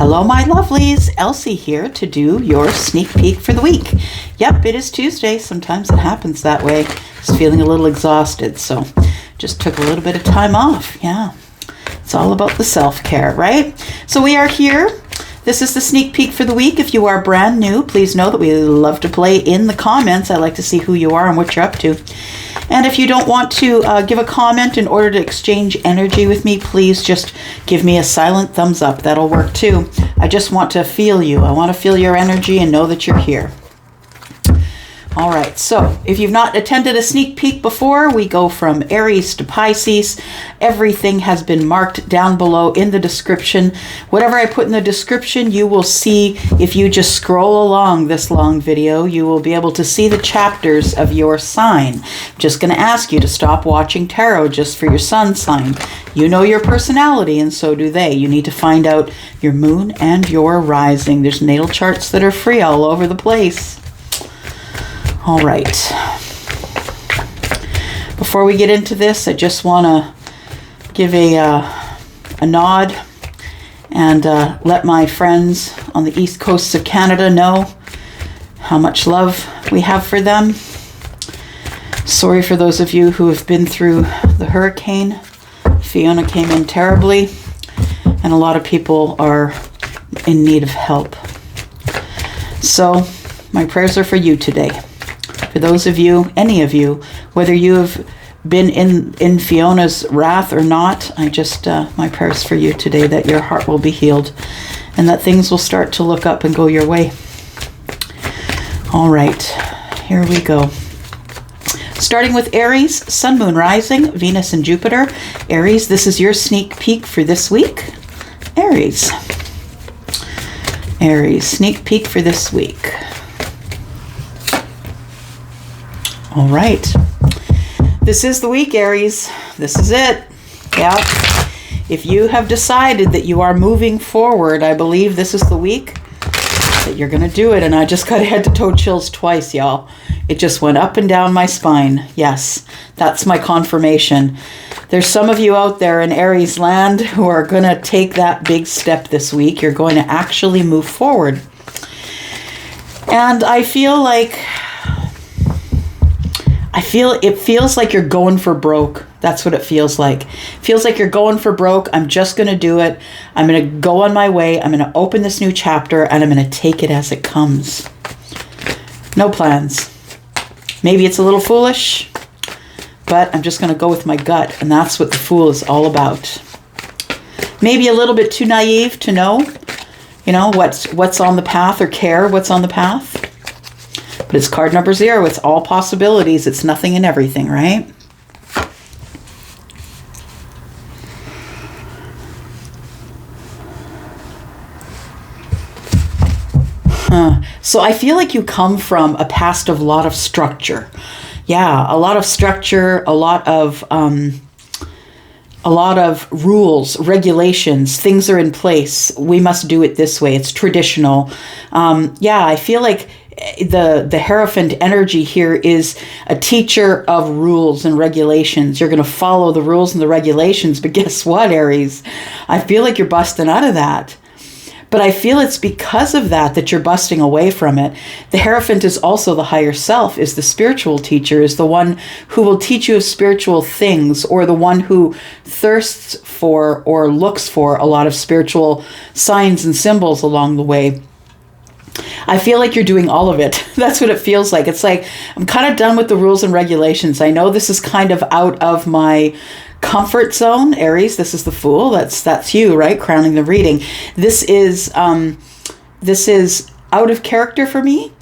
Hello, my lovelies. Elsie here to do your sneak peek for the week. Yep, it is Tuesday. Sometimes it happens that way. Just feeling a little exhausted, so just took a little bit of time off. Yeah, it's all about the self-care, right? So we are here. This is the sneak peek for the week. If you are brand new, please know that we love to play in the comments. I like to see who you are and what you're up to. And if you don't want to give a comment in order to exchange energy with me, please just give me a silent thumbs up. That'll work too. I just want to feel you. I want to feel your energy and know that you're here. All right, so if you've not attended a sneak peek before, we go from Aries to Pisces. Everything has been marked down below in the description. Whatever I put in the description, you will see. If you just scroll along this long video, you will be able to see the chapters of your sign. I'm just going to ask you to stop watching tarot just for your sun sign. You know your personality, and so do they. You need to find out your moon and your rising. There's natal charts that are free all over the place. All right. Before we get into this, I just want to give a nod and let my friends on the east coast of Canada know how much love we have for them. Sorry for those of you who have been through the hurricane. Fiona came in terribly, and a lot of people are in need of help. So my prayers are for you today. For those of you, any of you, whether you have been in Fiona's wrath or not, I just, my prayers for you today that your heart will be healed and that things will start to look up and go your way. All right, here we go. Starting with Aries, Sun, Moon, Rising, Venus, and Jupiter. Aries, this is your sneak peek for this week. Aries. Aries, sneak peek for this week. All right. This is the week, Aries. This is it. Yeah. If you have decided that you are moving forward, I believe this is the week that you're going to do it. And I just got head to toe chills twice, y'all. It just went up and down my spine. Yes, that's my confirmation. There's some of you out there in Aries land who are going to take that big step this week. You're going to actually move forward. And it feels like you're going for broke. That's what it feels like. It feels like you're going for broke. I'm just going to do it. I'm going to go on my way. I'm going to open this new chapter and I'm going to take it as it comes. No plans. Maybe it's a little foolish, but I'm just going to go with my gut. And that's what the Fool is all about. Maybe a little bit too naive to know, what's on the path or care what's on the path. But it's card number 0. It's all possibilities. It's nothing and everything, right? So I feel like you come from a past of a lot of structure. Yeah, a lot of structure, a lot of rules, regulations, things are in place. We must do it this way. It's traditional. I feel like the Hierophant energy here is a teacher of rules and regulations. You're going to follow the rules and the regulations, but guess what, Aries? I feel like you're busting out of that. But I feel it's because of that you're busting away from it. The Hierophant is also the higher self, is the spiritual teacher, is the one who will teach you of spiritual things, or the one who thirsts for or looks for a lot of spiritual signs and symbols along the way. I feel like you're doing all of it. That's what it feels like. It's like, I'm kind of done with the rules and regulations. I know this is kind of out of my comfort zone. Aries, this is the Fool. That's you, right? Crowning the reading. This is out of character for me.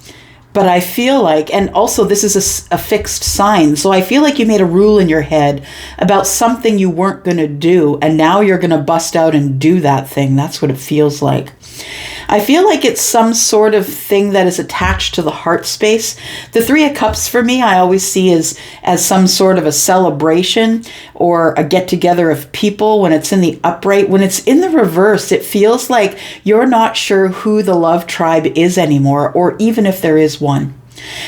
But I feel like, and also this is a fixed sign. So I feel like you made a rule in your head about something you weren't going to do. And now you're going to bust out and do that thing. That's what it feels like. I feel like it's some sort of thing that is attached to the heart space. The 3 of Cups for me, I always see as some sort of a celebration or a get together of people when it's in the upright. When it's in the reverse, it feels like you're not sure who the love tribe is anymore, or even if there is one.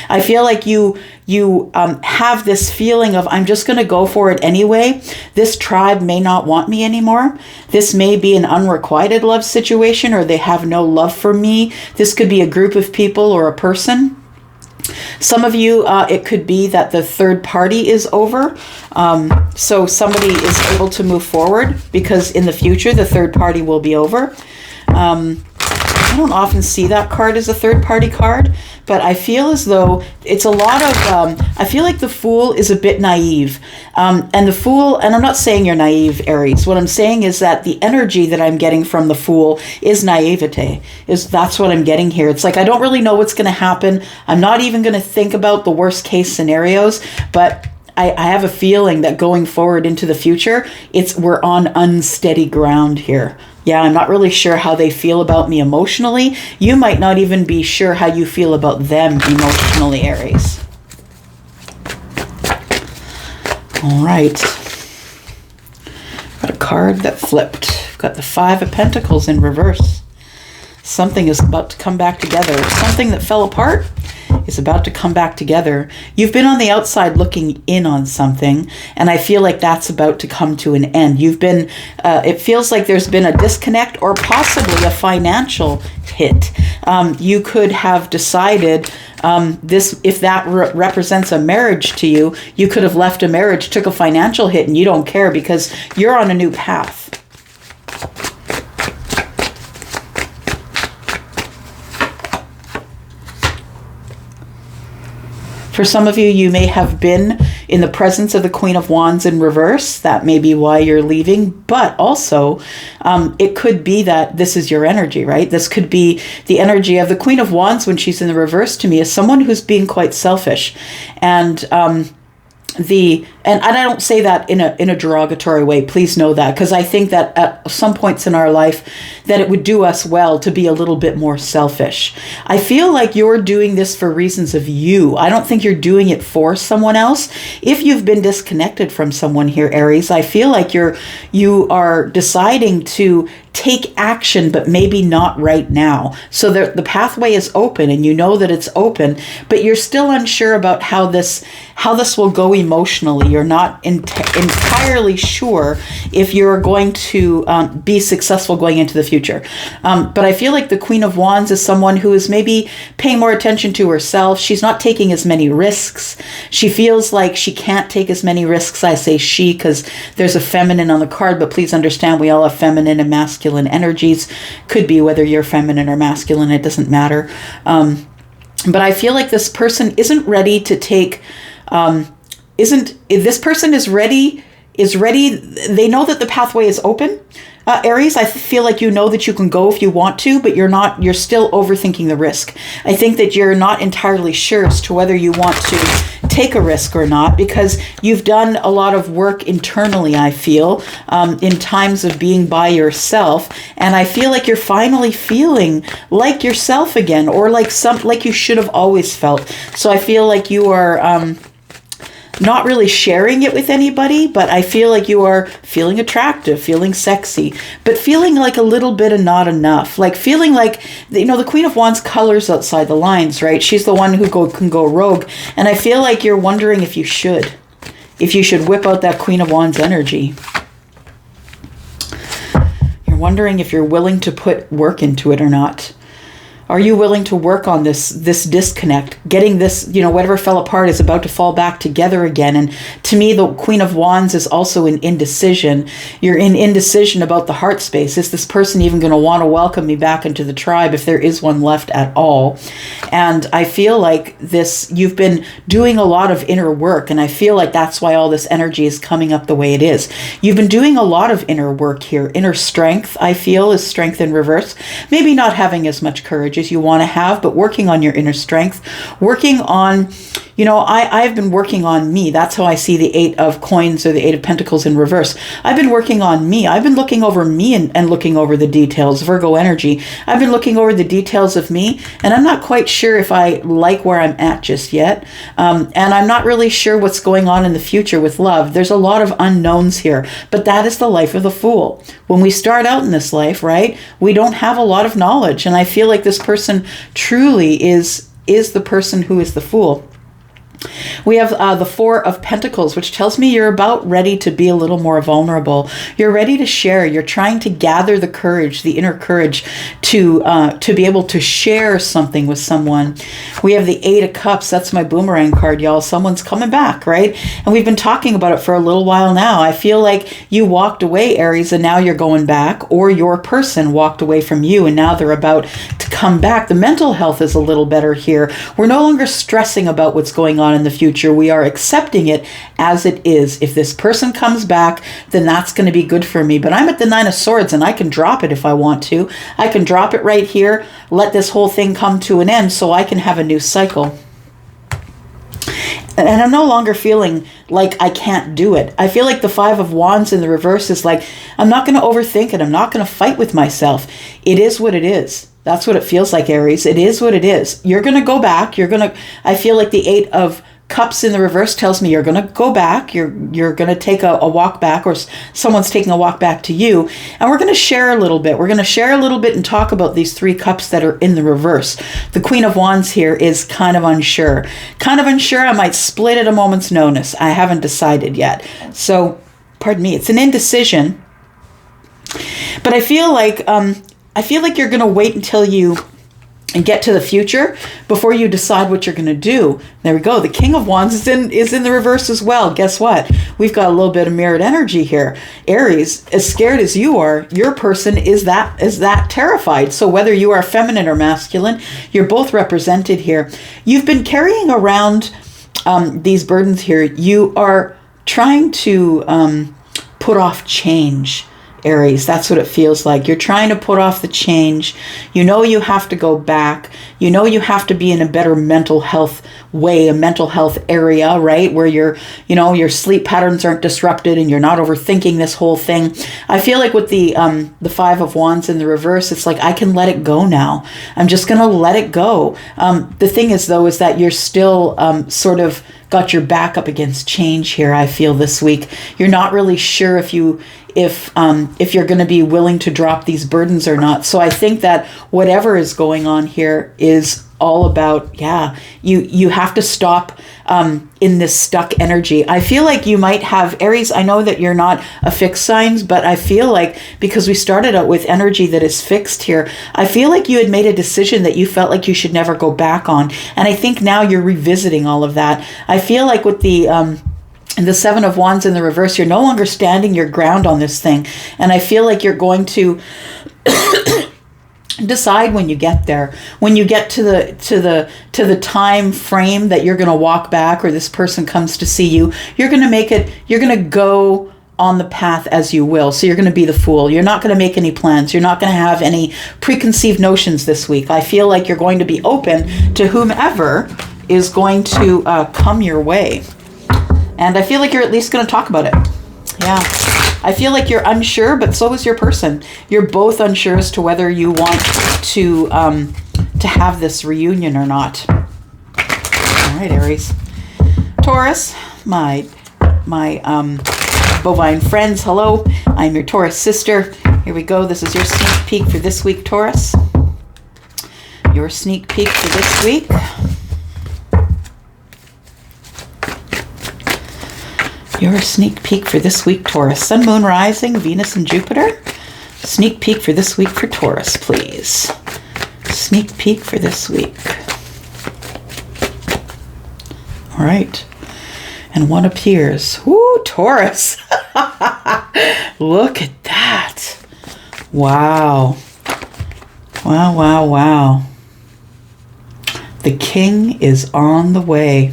I feel like you you have this feeling of, I'm just going to go for it anyway. This tribe may not want me anymore. This may be an unrequited love situation, or they have no love for me. This could be a group of people or a person. Some of you, it could be that the third party is over. So somebody is able to move forward because in the future, the third party will be over. I don't often see that card as a third party card, but I feel as though it's a lot of, I feel like the Fool is a bit naive. And the Fool, and I'm not saying you're naive, Aries. What I'm saying is that the energy that I'm getting from the Fool is naivete. That's what I'm getting here. It's like, I don't really know what's going to happen. I'm not even going to think about the worst case scenarios, but I have a feeling that going forward into the future, we're on unsteady ground here. Yeah, I'm not really sure how they feel about me emotionally. You might not even be sure how you feel about them emotionally, Aries. All right. Got a card that flipped. We've got the Five of Pentacles in reverse. Something is about to come back together. Something that fell apart is about to come back together. You've been on the outside looking in on something, and I feel like that's about to come to an end. You've been, it feels like there's been a disconnect or possibly a financial hit. You could have decided if that represents a marriage to you, you could have left a marriage, took a financial hit, and you don't care because you're on a new path. For some of you, you may have been in the presence of the Queen of Wands in reverse. That may be why you're leaving. But also, it could be that this is your energy, right? This could be the energy of the Queen of Wands when she's in the reverse to me is someone who's being quite selfish. And and I don't say that in a derogatory way. Please know that, because I think that at some points in our life that it would do us well to be a little bit more selfish. I feel like you're doing this for reasons of you. I don't think you're doing it for someone else. If you've been disconnected from someone here, Aries, I feel like you are deciding to take action, but maybe not right now. So the pathway is open, and you know that it's open, but you're still unsure about how this will go emotionally. You're not entirely sure if you're going to be successful going into the future. But I feel like the Queen of Wands is someone who is maybe paying more attention to herself. She's not taking as many risks. She feels like she can't take as many risks. I say she because there's a feminine on the card, but please understand we all have feminine and masculine energies. Could be whether you're feminine or masculine, it doesn't matter. But I feel like this person isn't ready to take, this person is ready, they know that the pathway is open. Aries, I feel like you know that you can go if you want to, but you're still overthinking the risk. I think that you're not entirely sure as to whether you want to take a risk or not, because you've done a lot of work internally, I feel, in times of being by yourself. And I feel like you're finally feeling like yourself again, or like you should have always felt. So I feel like you are, not really sharing it with anybody, but I feel like you are feeling attractive, feeling sexy, but feeling like a little bit of not enough. Like feeling like, the Queen of Wands colors outside the lines, right? She's the one who can go rogue. And I feel like you're wondering if you should whip out that Queen of Wands energy. You're wondering if you're willing to put work into it or not. Are you willing to work on this disconnect? Getting this, whatever fell apart is about to fall back together again. And to me, the Queen of Wands is also in indecision. You're in indecision about the heart space. Is this person even going to want to welcome me back into the tribe if there is one left at all? And I feel like you've been doing a lot of inner work. And I feel like that's why all this energy is coming up the way it is. You've been doing a lot of inner work here. Inner strength, I feel, is strength in reverse. Maybe not having as much courage as you want to have, but working on your inner strength, working on, I've been working on me. That's how I see the Eight of Coins or the Eight of Pentacles in reverse. I've been working on me. I've been looking over me and looking over the details, Virgo energy. I've been looking over the details of me, and I'm not quite sure if I like where I'm at just yet. And I'm not really sure what's going on in the future with love. There's a lot of unknowns here, but that is the life of the Fool. When we start out in this life, right, we don't have a lot of knowledge. And I feel like this person truly is the person who is the Fool. We have the Four of Pentacles, which tells me you're about ready to be a little more vulnerable. You're ready to share. You're trying to gather the courage, the inner courage to be able to share something with someone. We have the Eight of Cups. That's my boomerang card, y'all. Someone's coming back, right? And we've been talking about it for a little while now. I feel like you walked away, Aries, and now you're going back, or your person walked away from you and now they're about to come back. The mental health is a little better here. We're no longer stressing about what's going on in the future. We are accepting it as it is. If this person comes back, then that's going to be good for me. But I'm at the Nine of Swords and I can drop it if I want to. I can drop it right here, let this whole thing come to an end so I can have a new cycle. And I'm no longer feeling like I can't do it. I feel like the Five of Wands in the reverse is like, I'm not going to overthink it. I'm not going to fight with myself. It is what it is. That's what it feels like, Aries. It is what it is. You're going to go back. I feel like the Eight of Cups in the reverse tells me you're going to go back. You're going to take a walk back, or someone's taking a walk back to you. And we're going to share a little bit. We're going to share a little bit and talk about these three cups that are in the reverse. The Queen of Wands here is kind of unsure. I might split at a moment's notice. I haven't decided yet. So, pardon me, it's an indecision. But I feel like you're going to wait until you and get to the future before you decide what you're going to do. There we go. The King of Wands is in the reverse as well. Guess what? We've got a little bit of mirrored energy here. Aries, as scared as you are, your person is that terrified. So whether you are feminine or masculine, you're both represented here. You've been carrying around these burdens here. You are trying to put off change. Aries, that's what it feels like. You're trying to put off the change. You know you have to go back. You know you have to be in a better mental health way, a mental health area, right? Where your sleep patterns aren't disrupted and you're not overthinking this whole thing. I feel like with the Five of Wands in the reverse, it's like, I can let it go now. I'm just going to let it go. The thing is, though, is that you're still sort of got your back up against change here, I feel, this week. You're not really sure if you're going to be willing to drop these burdens or not. So I think that whatever is going on here is all about, you have to stop in this stuck energy. I feel like you might have, Aries, I know that you're not a fixed sign, but I feel like because we started out with energy that is fixed here, I feel like you had made a decision that you felt like you should never go back on. And I think now you're revisiting all of that. I feel like with the Seven of Wands in the reverse, you're no longer standing your ground on this thing. And I feel like you're going to decide when you get there, when you get to the time frame that you're going to walk back, or this person comes to see you, you're going to go on the path as you will. So you're going to be the fool. You're not going to make any plans. You're not going to have any preconceived notions this week. I feel like you're going to be open to whomever is going to come your way. And I feel like you're at least going to talk about it. Yeah. I feel like you're unsure, but so is your person. You're both unsure as to whether you want to have this reunion or not. All right, Aries. Taurus, my bovine friends, hello. I'm your Taurus sister. Here we go. This is your sneak peek for this week, Taurus. Your sneak peek for this week. Your sneak peek for this week, Taurus. Sun, Moon, Rising, Venus, and Jupiter. Sneak peek for this week for Taurus, please. Sneak peek for this week. All right. And one appears. Woo, Taurus. Look at that. Wow. Wow, wow, wow. The king is on the way.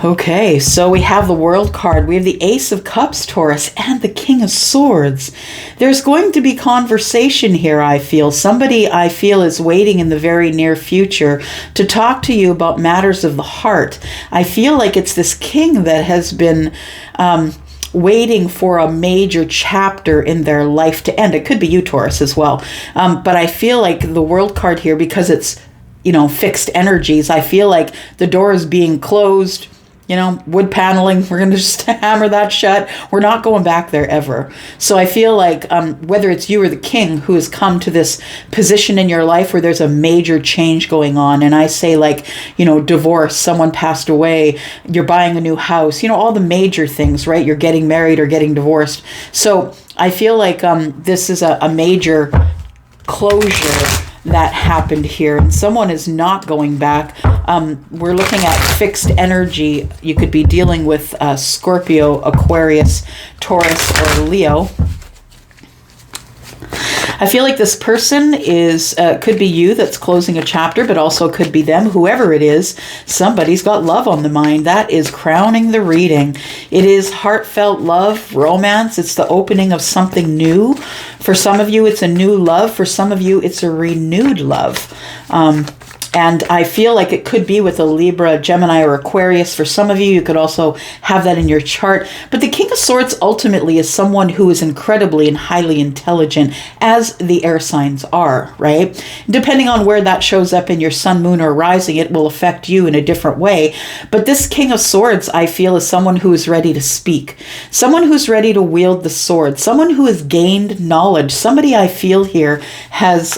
Okay, so we have the World card. We have the Ace of Cups, Taurus, and the King of Swords. There's going to be conversation here, I feel. Somebody, I feel, is waiting in the very near future to talk to you about matters of the heart. I feel like it's this king that has been waiting for a major chapter in their life to end. It could be you, Taurus, as well. But I feel like the World card here, because it's, fixed energies, I feel like the door is being closed. wood paneling, we're going to just hammer that shut. We're not going back there ever. So I feel like whether it's you or the king who has come to this position in your life where there's a major change going on, and I say like, divorce, someone passed away, you're buying a new house, all the major things, right? You're getting married or getting divorced. So I feel like this is a major closure that happened here, and someone is not going back. We're looking at fixed energy. You could be dealing with Scorpio, Aquarius, Taurus, or Leo. I feel like this person could be you that's closing a chapter, but also could be them. Whoever it is, somebody's got love on the mind. That is crowning the reading. It is heartfelt love, romance. It's the opening of something new. For some of you, it's a new love. For some of you, it's a renewed love. And I feel like it could be with a Libra, Gemini, or Aquarius. For some of you, you could also have that in your chart. But the King of Swords ultimately is someone who is incredibly and highly intelligent, as the air signs are, right? Depending on where that shows up in your sun, moon, or rising, it will affect you in a different way. But this King of Swords, I feel, is someone who is ready to speak, someone who's ready to wield the sword, someone who has gained knowledge. Somebody I feel here has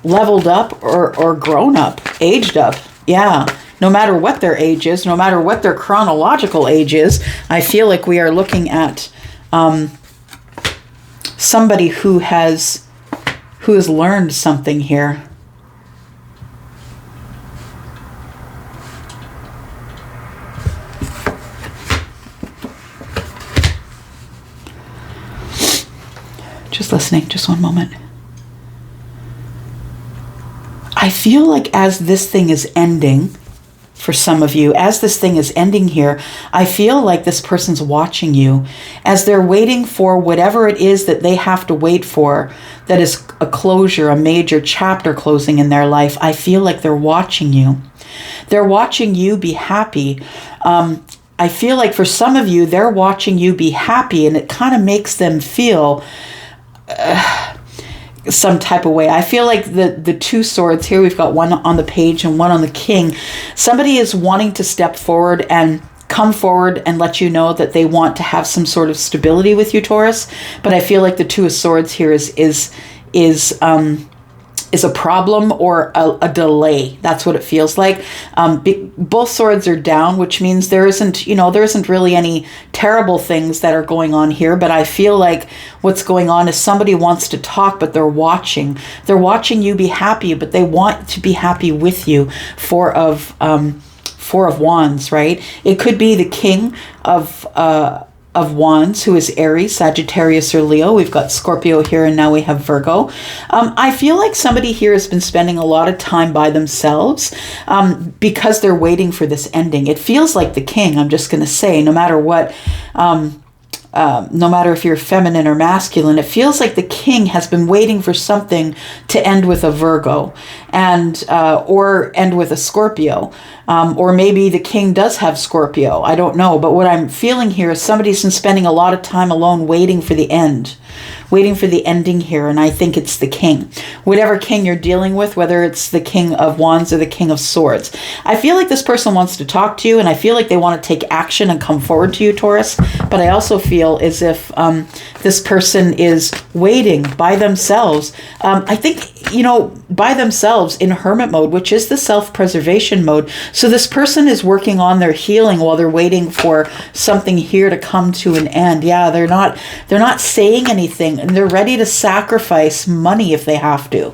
leveled up or grown up, aged up. Yeah. No matter what their age is, no matter what their chronological age is, I feel like we are looking at somebody who has learned something here. Just listening, just one moment. I feel like as this thing is ending, for some of you, as this thing is ending here, I feel like this person's watching you as they're waiting for whatever it is that they have to wait for, that is a closure, a major chapter closing in their life. I feel like they're watching you. They're watching you be happy. I feel like for some of you, they're watching you be happy, and it kind of makes them feel some type of way. I feel like the two swords here, we've got one on the page and one on the king. Somebody is wanting to step forward and come forward and let you know that they want to have some sort of stability with you, Taurus. But I feel like the two of swords here is a problem or a delay. That's what it feels like. Both swords are down, which means there isn't really any terrible things that are going on here. But I feel like what's going on is somebody wants to talk, but they're watching. They're watching you be happy, but they want to be happy with you. Four of Wands, right? It could be the King of Wands, who is Aries, Sagittarius, or Leo. We've got Scorpio here, and now we have Virgo. I feel like somebody here has been spending a lot of time by themselves because they're waiting for this ending. It feels like the King, I'm just going to say, no matter what, no matter if you're feminine or masculine, it feels like the King has been waiting for something to end with a Virgo and or end with a Scorpio. Or maybe the King does have Scorpio. I don't know. But what I'm feeling here is somebody's been spending a lot of time alone waiting for the end, waiting for the ending here. And I think it's the King. Whatever King you're dealing with, whether it's the King of Wands or the King of Swords. I feel like this person wants to talk to you, and I feel like they want to take action and come forward to you, Taurus. But I also feel as if this person is waiting by themselves. I think, by themselves in hermit mode, which is the self-preservation mode. So this person is working on their healing while they're waiting for something here to come to an end. Yeah, they're not saying anything, and they're ready to sacrifice money if they have to.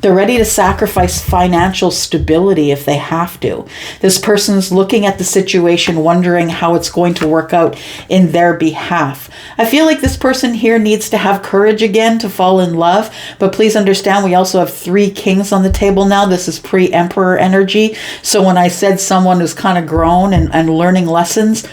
They're ready to sacrifice financial stability if they have to. This person's looking at the situation, wondering how it's going to work out in their behalf. I feel like this person here needs to have courage again to fall in love. But please understand, we also have 3 kings on the table now. This is pre-emperor energy. So when I said someone who's kind of grown and learning lessons,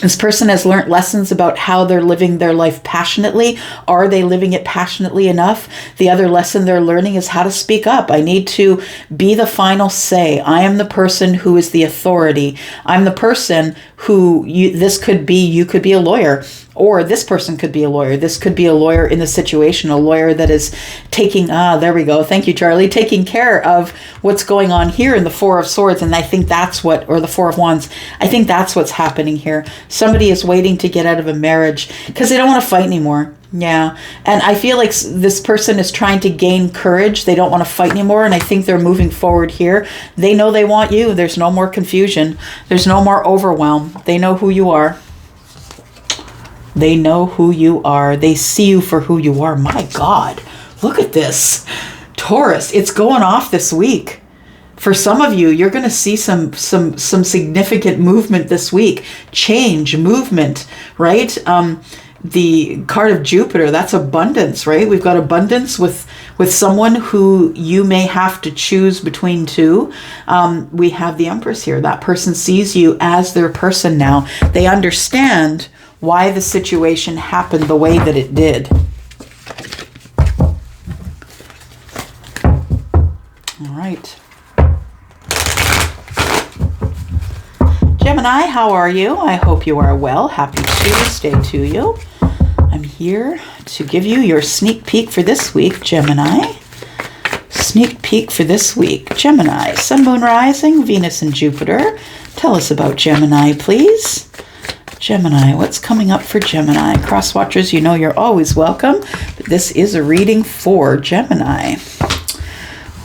this person has learned lessons about how they're living their life passionately. Are they living it passionately enough? The other lesson they're learning is how to speak up. I need to be the final say. I am the person who is the authority. I'm the person who you could be a lawyer. Or this person could be a lawyer. This could be a lawyer in the situation, a lawyer that is taking, there we go. Thank you, Charlie. Taking care of what's going on here in the Four of Swords. And I think that's or the Four of Wands. I think that's what's happening here. Somebody is waiting to get out of a marriage because they don't want to fight anymore. Yeah. And I feel like this person is trying to gain courage. They don't want to fight anymore. And I think they're moving forward here. They know they want you. There's no more confusion. There's no more overwhelm. They know who you are. They know who you are. They see you for who you are. My God, look at this. Taurus, it's going off this week. For some of you, you're going to see some significant movement this week. Change, movement, right? The card of Jupiter, that's abundance, right? We've got abundance with someone who you may have to choose between two. We have the Empress here. That person sees you as their person now. They understand why the situation happened the way that it did. All right. Gemini, how are you? I hope you are well. Happy Tuesday to you. I'm here to give you your sneak peek for this week, Gemini. Sneak peek for this week. Gemini, Sun, Moon, Rising, Venus, and Jupiter. Tell us about Gemini, please. Gemini, what's coming up for Gemini? Cross watchers, you know you're always welcome, but this is a reading for Gemini.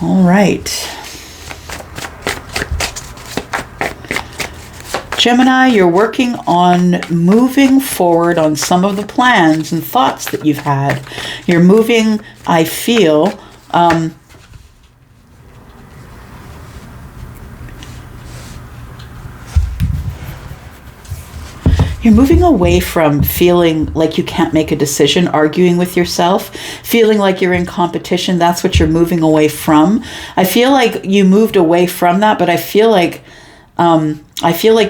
All right. Gemini, you're working on moving forward on some of the plans and thoughts that you've had. You're moving, I feel, you're moving away from feeling like you can't make a decision, arguing with yourself, feeling like you're in competition. That's what you're moving away from. I feel like you moved away from that, but I feel like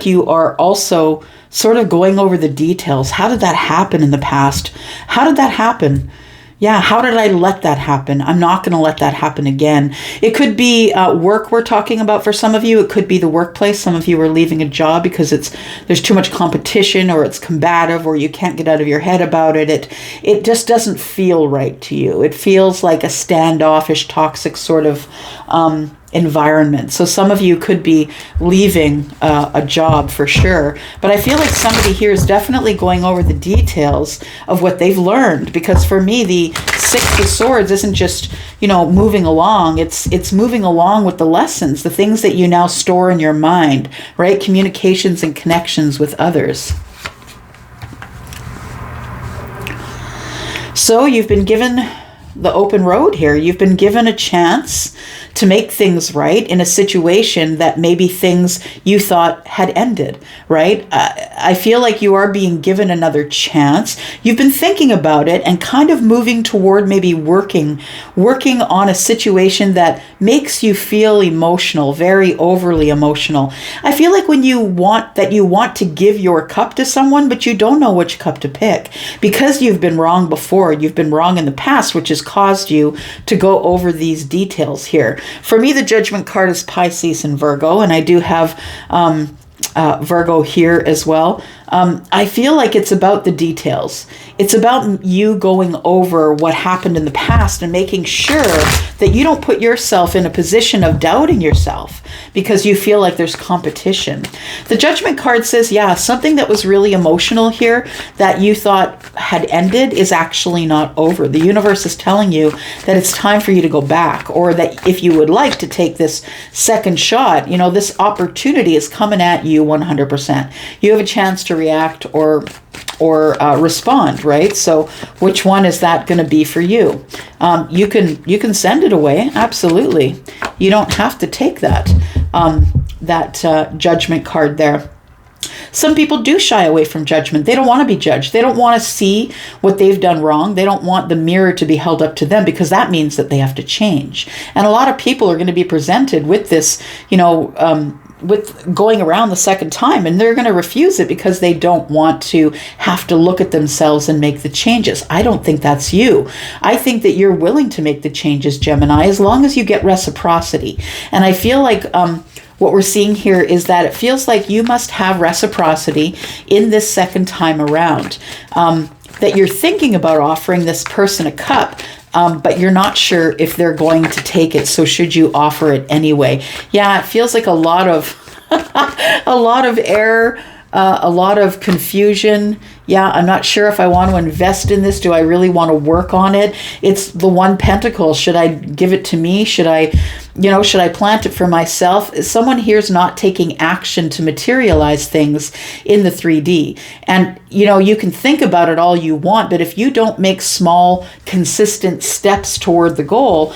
you are also sort of going over the details. How did that happen in the past? How did that happen? Yeah, how did I let that happen? I'm not going to let that happen again. It could be work we're talking about for some of you. It could be the workplace. Some of you are leaving a job because there's too much competition, or it's combative, or you can't get out of your head about it. It just doesn't feel right to you. It feels like a standoffish, toxic sort of environment. So some of you could be leaving a job for sure, but I feel like somebody here is definitely going over the details of what they've learned, because for me, the Six of Swords isn't just, moving along. It's moving along with the lessons, the things that you now store in your mind, right? Communications and connections with others. So you've been given the open road here. You've been given a chance to make things right in a situation that maybe things you thought had ended, right? I feel like you are being given another chance. You've been thinking about it and kind of moving toward maybe working on a situation that makes you feel emotional, very overly emotional. I feel like when you want to give your cup to someone, but you don't know which cup to pick because you've been wrong before, you've been wrong in the past, which has caused you to go over these details here. For me, the Judgment card is Pisces and Virgo, and I do have Virgo here as well. I feel like it's about the details. It's about you going over what happened in the past and making sure that you don't put yourself in a position of doubting yourself because you feel like there's competition. The Judgment card says, yeah, something that was really emotional here that you thought had ended is actually not over. The universe is telling you that it's time for you to go back, or that if you would like to take this second shot, this opportunity is coming at you 100%. You have a chance to react or respond, right? So which one is that going to be for you? You can send it away. Absolutely. You don't have to take that Judgment card there. Some people do shy away from judgment. They don't want to be judged. They don't want to see what they've done wrong. They don't want the mirror to be held up to them because that means that they have to change. And a lot of people are going to be presented with this, with going around the second time, and they're going to refuse it because they don't want to have to look at themselves and make the changes. I don't think that's you. I think that you're willing to make the changes, Gemini, as long as you get reciprocity. And I feel like what we're seeing here is that it feels like you must have reciprocity in this second time around. That you're thinking about offering this person a cup, but you're not sure if they're going to take it. So should you offer it anyway? Yeah, it feels like a lot of a lot of error, a lot of confusion. Yeah, I'm not sure if I want to invest in this. Do I really want to work on it? It's the one pentacle. Should I give it to me? Should I plant it for myself? Someone here's not taking action to materialize things in the 3D. And, you can think about it all you want, but if you don't make small, consistent steps toward the goal,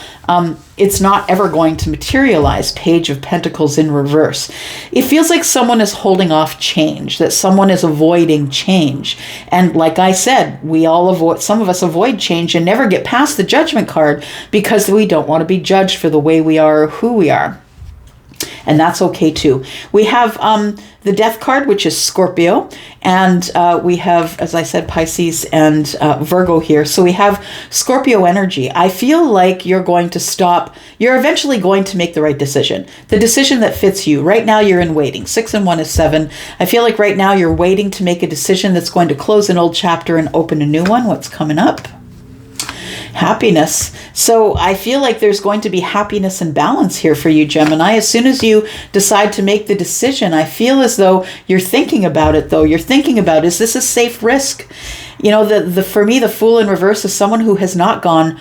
it's not ever going to materialize. Page of Pentacles in reverse. It feels like someone is holding off change, that someone is avoiding change. And like I said, some of us avoid change and never get past the Judgment card because we don't want to be judged for the way we are or who we are. And that's okay too. We have the Death card, which is Scorpio, and we have, as I said, Pisces and Virgo here. So we have Scorpio energy. I feel like you're eventually going to make the right decision, the decision that fits you. Right now you're in waiting. 6 and 1 is 7. I feel like right now you're waiting to make a decision that's going to close an old chapter and open a new one. What's coming up? Happiness. So I feel like there's going to be happiness and balance here for you, Gemini. As soon as you decide to make the decision, I feel as though you're thinking about it, though. You're thinking about, is this a safe risk? For me, the Fool in reverse is someone who has not gone,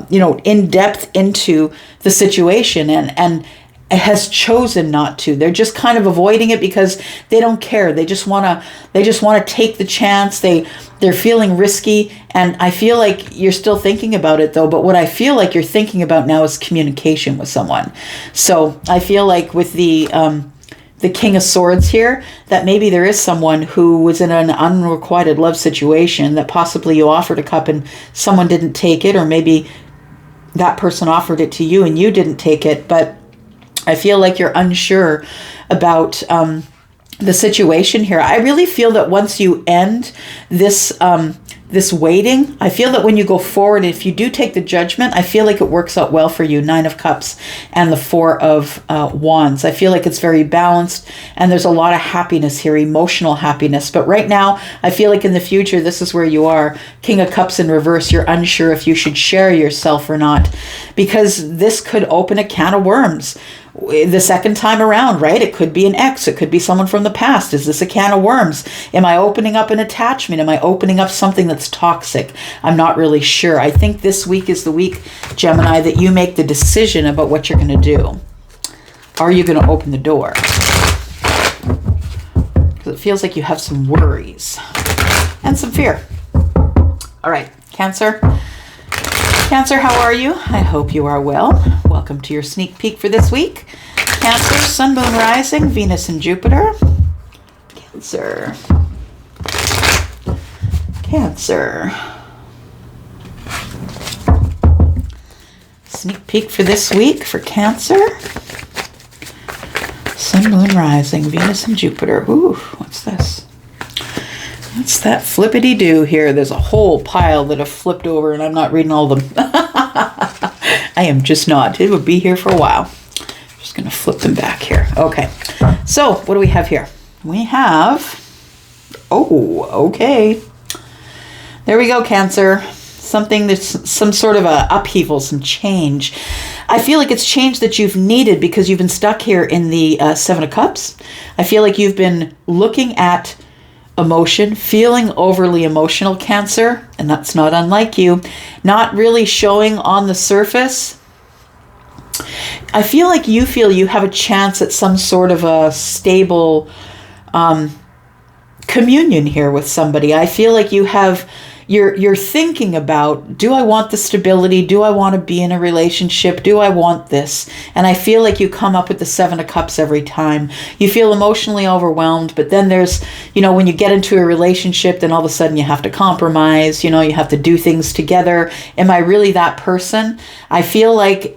in depth into the situation and has chosen not to. They're just kind of avoiding it because they don't care. They just want to take the chance. They're feeling risky, and I feel like you're still thinking about it though, but what I feel like you're thinking about now is communication with someone. So I feel like with the King of Swords here, that maybe there is someone who was in an unrequited love situation that possibly you offered a cup and someone didn't take it, or maybe that person offered it to you and you didn't take it, but I feel like you're unsure about the situation here. I really feel that once you end this waiting, I feel that when you go forward, if you do take the Judgment, I feel like it works out well for you. 9 of Cups and the 4 of Wands. I feel like it's very balanced and there's a lot of happiness here, emotional happiness. But right now, I feel like in the future, this is where you are. King of Cups in reverse, you're unsure if you should share yourself or not, because this could open a can of worms. The second time around, right? It could be an ex. It could be someone from the past. Is this a can of worms? Am I opening up an attachment? Am I opening up something that's toxic? I'm not really sure. I think this week is the week, Gemini, that you make the decision about what you're going to do. Are you going to open the door? Because it feels like you have some worries and some fear. All right, Cancer. Cancer, how are you? I hope you are well. Welcome to your sneak peek for this week. Cancer, Sun, Moon, Rising, Venus, and Jupiter. Cancer. Cancer. Sneak peek for this week for Cancer. Sun, Moon, Rising, Venus, and Jupiter. Ooh, what's this? What's that flippity-do here? There's a whole pile that have flipped over and I'm not reading all of them. I am just not. It would be here for a while. I'm just going to flip them back here. Okay. So what do we have here? We have... Oh, okay. There we go, Cancer. Something that's some sort of a upheaval, some change. I feel like it's change that you've needed because you've been stuck here in the 7 of Cups. I feel like you've been looking at emotion, feeling overly emotional, Cancer, and that's not unlike you, not really showing on the surface. I feel like you have a chance at some sort of a stable communion here with somebody. I feel like you're thinking about, do I want the stability? Do I want to be in a relationship? Do I want this? And I feel like you come up with the 7 of Cups every time. You feel emotionally overwhelmed, but then there's, when you get into a relationship, then all of a sudden you have to compromise, you have to do things together. Am I really that person? I feel like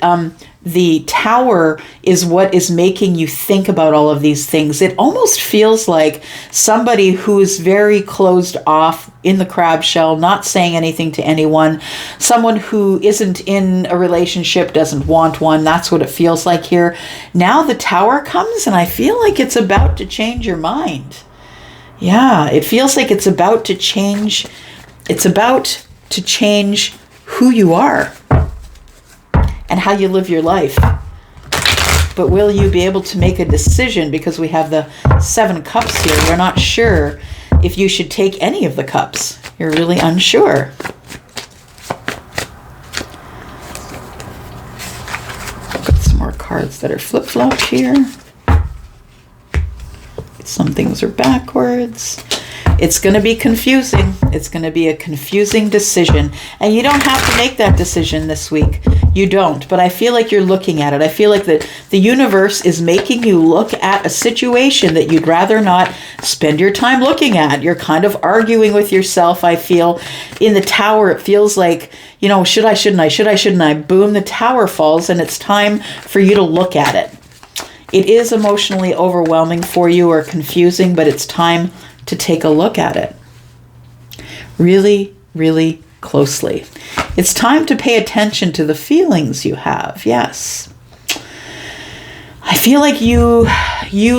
the Tower is what is making you think about all of these things. It almost feels like somebody who is very closed off in the crab shell, not saying anything to anyone, someone who isn't in a relationship, doesn't want one. That's what it feels like here. Now the Tower comes, and I feel like it's about to change your mind. Yeah, it feels like it's about to change. It's about to change who you are and how you live your life. But will you be able to make a decision? Because we have the 7 cups here. We're not sure if you should take any of the cups. You're really unsure. Got some more cards that are flip-flopped here. Some things are backwards. It's going to be confusing. It's going to be a confusing decision. And you don't have to make that decision this week. You don't. But I feel like you're looking at it. I feel like the universe is making you look at a situation that you'd rather not spend your time looking at. You're kind of arguing with yourself, I feel. In the Tower, it feels like, you know, should I, shouldn't I? Should I, shouldn't I? Boom, the Tower falls, and it's time for you to look at it. It is emotionally overwhelming for you or confusing, but it's time to take a look at it really, really closely. It's time to pay attention to the feelings you have. Yes. I feel like you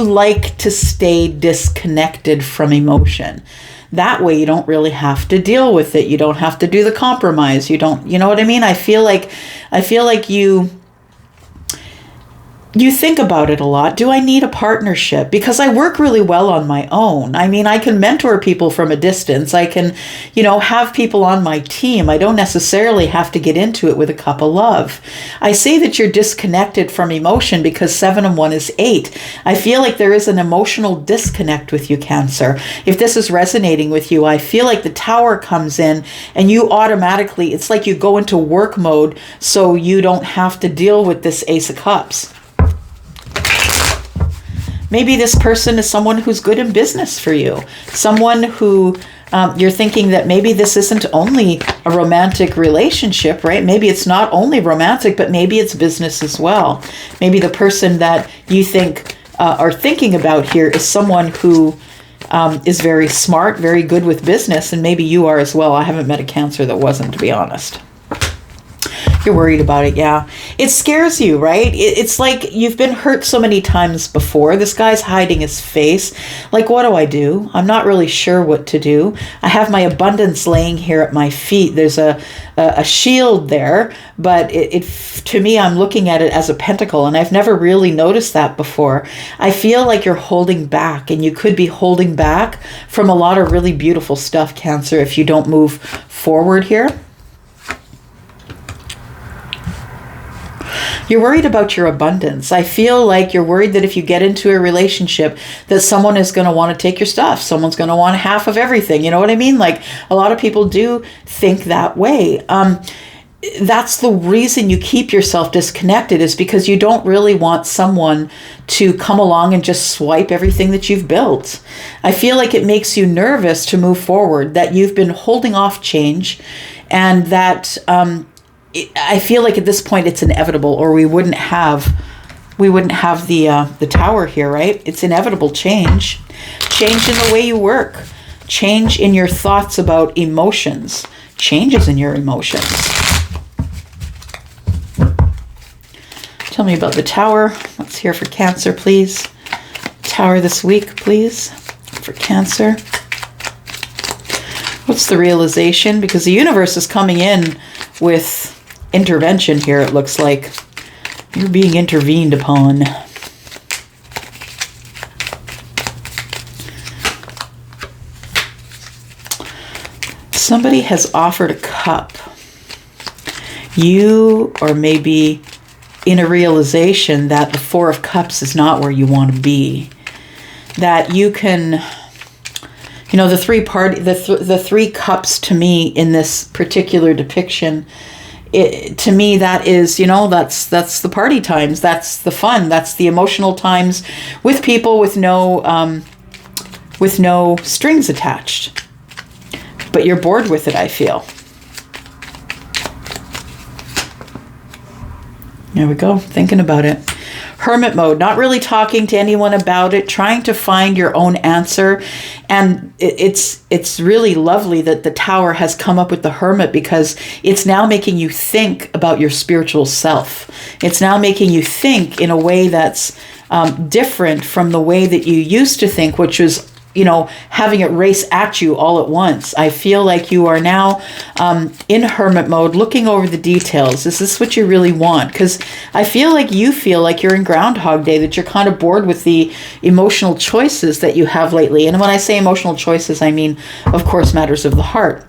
like to stay disconnected from emotion. That way you don't really have to deal with it. You don't have to do the compromise. You know what I mean? I feel like you think about it a lot. Do I need a partnership? Because I work really well on my own. I mean, I can mentor people from a distance. I can, have people on my team. I don't necessarily have to get into it with a cup of love. I say that you're disconnected from emotion because 7 and 1 is 8. I feel like there is an emotional disconnect with you, Cancer. If this is resonating with you, I feel like the Tower comes in and you automatically, it's like you go into work mode so you don't have to deal with this Ace of Cups. Maybe this person is someone who's good in business for you. Someone who you're thinking that maybe this isn't only a romantic relationship, right? Maybe it's not only romantic, but maybe it's business as well. Maybe the person that you think are thinking about here is someone who is very smart, very good with business, and maybe you are as well. I haven't met a Cancer that wasn't, to be honest. You're worried about it, yeah. It scares you, right? It's like you've been hurt so many times before. This guy's hiding his face. Like, what do? I'm not really sure what to do. I have my abundance laying here at my feet. There's a shield there, but to me, I'm looking at it as a pentacle, and I've never really noticed that before. I feel like you're holding back, and you could be holding back from a lot of really beautiful stuff, Cancer, if you don't move forward here. You're worried about your abundance. I feel like you're worried that if you get into a relationship that someone is going to want to take your stuff. Someone's going to want half of everything. You know what I mean? Like, a lot of people do think that way. That's the reason you keep yourself disconnected, is because you don't really want someone to come along and just swipe everything that you've built. I feel like it makes you nervous to move forward, that you've been holding off change, and that I feel like at this point it's inevitable, or we wouldn't have the Tower here, right? It's inevitable change in the way you work, change in your thoughts about emotions, changes in your emotions. Tell me about the Tower. Let's hear for Cancer, please. Tower this week, please, for Cancer. What's the realization? Because the universe is coming in with intervention here. It looks like you're being intervened upon. Somebody has offered a cup. You are maybe in a realization that the 4 of Cups is not where you want to be. That you can, the 3 cups to me in this particular depiction, to me, that is, that's the party times, that's the fun, that's the emotional times with people with no strings attached. But you're bored with it, I feel. There we go. Thinking about it. Hermit mode, not really talking to anyone about it, trying to find your own answer. And it's really lovely that the Tower has come up with the Hermit, because it's now making you think about your spiritual self. It's now making you think in a way that's different from the way that you used to think, which was, having it race at you all at once. I feel like you are now in hermit mode, looking over the details. Is this what you really want? Because I feel like you're in Groundhog Day, that you're kind of bored with the emotional choices that you have lately. And when I say emotional choices, I mean, of course, matters of the heart.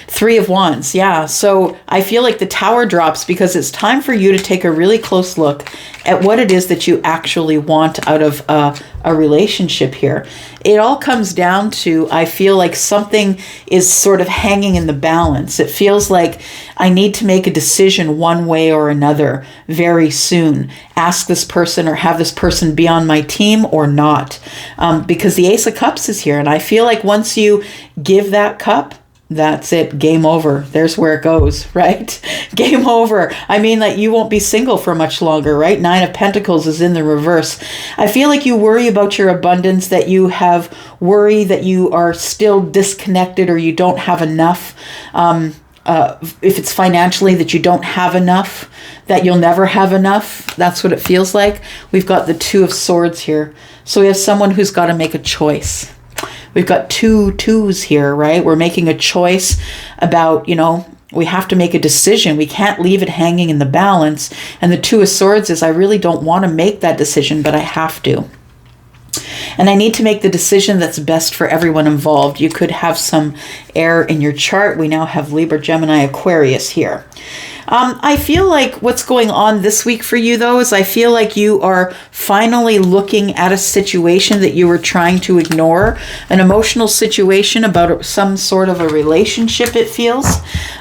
3 of Wands, yeah. So I feel like the Tower drops because it's time for you to take a really close look at what it is that you actually want out of a relationship here. It all comes down to, I feel like something is sort of hanging in the balance. It feels like I need to make a decision one way or another very soon. Ask this person or have this person be on my team or not. Because the Ace of Cups is here. And I feel like once you give that cup, that's it. Game over. There's where it goes, right? Game over. I mean, like, you won't be single for much longer, right? 9 of Pentacles is in the reverse. I feel like you worry about your abundance, that you have worry that you are still disconnected or you don't have enough. If it's financially, that you don't have enough, that you'll never have enough. That's what it feels like. We've got the 2 of Swords here. So we have someone who's got to make a choice. We've got 2 twos here, right? We're making a choice about, we have to make a decision. We can't leave it hanging in the balance. And the 2 of Swords is, I really don't want to make that decision, but I have to. And I need to make the decision that's best for everyone involved. You could have some air in your chart. We now have Libra, Gemini, Aquarius here. I feel like what's going on this week for you, though, is I feel like you are finally looking at a situation that you were trying to ignore, an emotional situation about some sort of a relationship, it feels,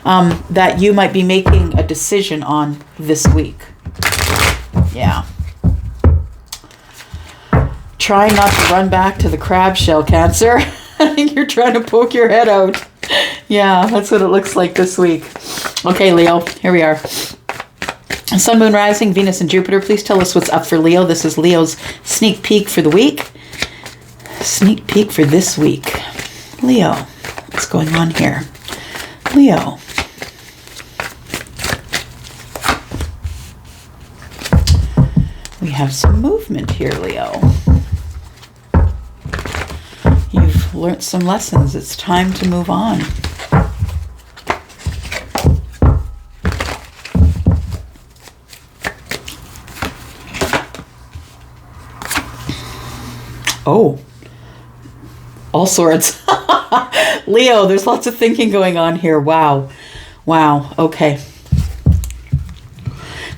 that you might be making a decision on this week. Yeah. Try not to run back to the crab shell, Cancer. I think you're trying to poke your head out. Yeah, that's what it looks like this week. Okay, Leo, here we are. Sun, Moon, Rising, Venus, and Jupiter. Please tell us what's up for Leo. This is Leo's sneak peek for the week. Sneak peek for this week. Leo, what's going on here? Leo. We have some movement here, Leo. You've learned some lessons. It's time to move on. Oh, all swords. Leo, there's lots of thinking going on here. Wow. Wow. Okay.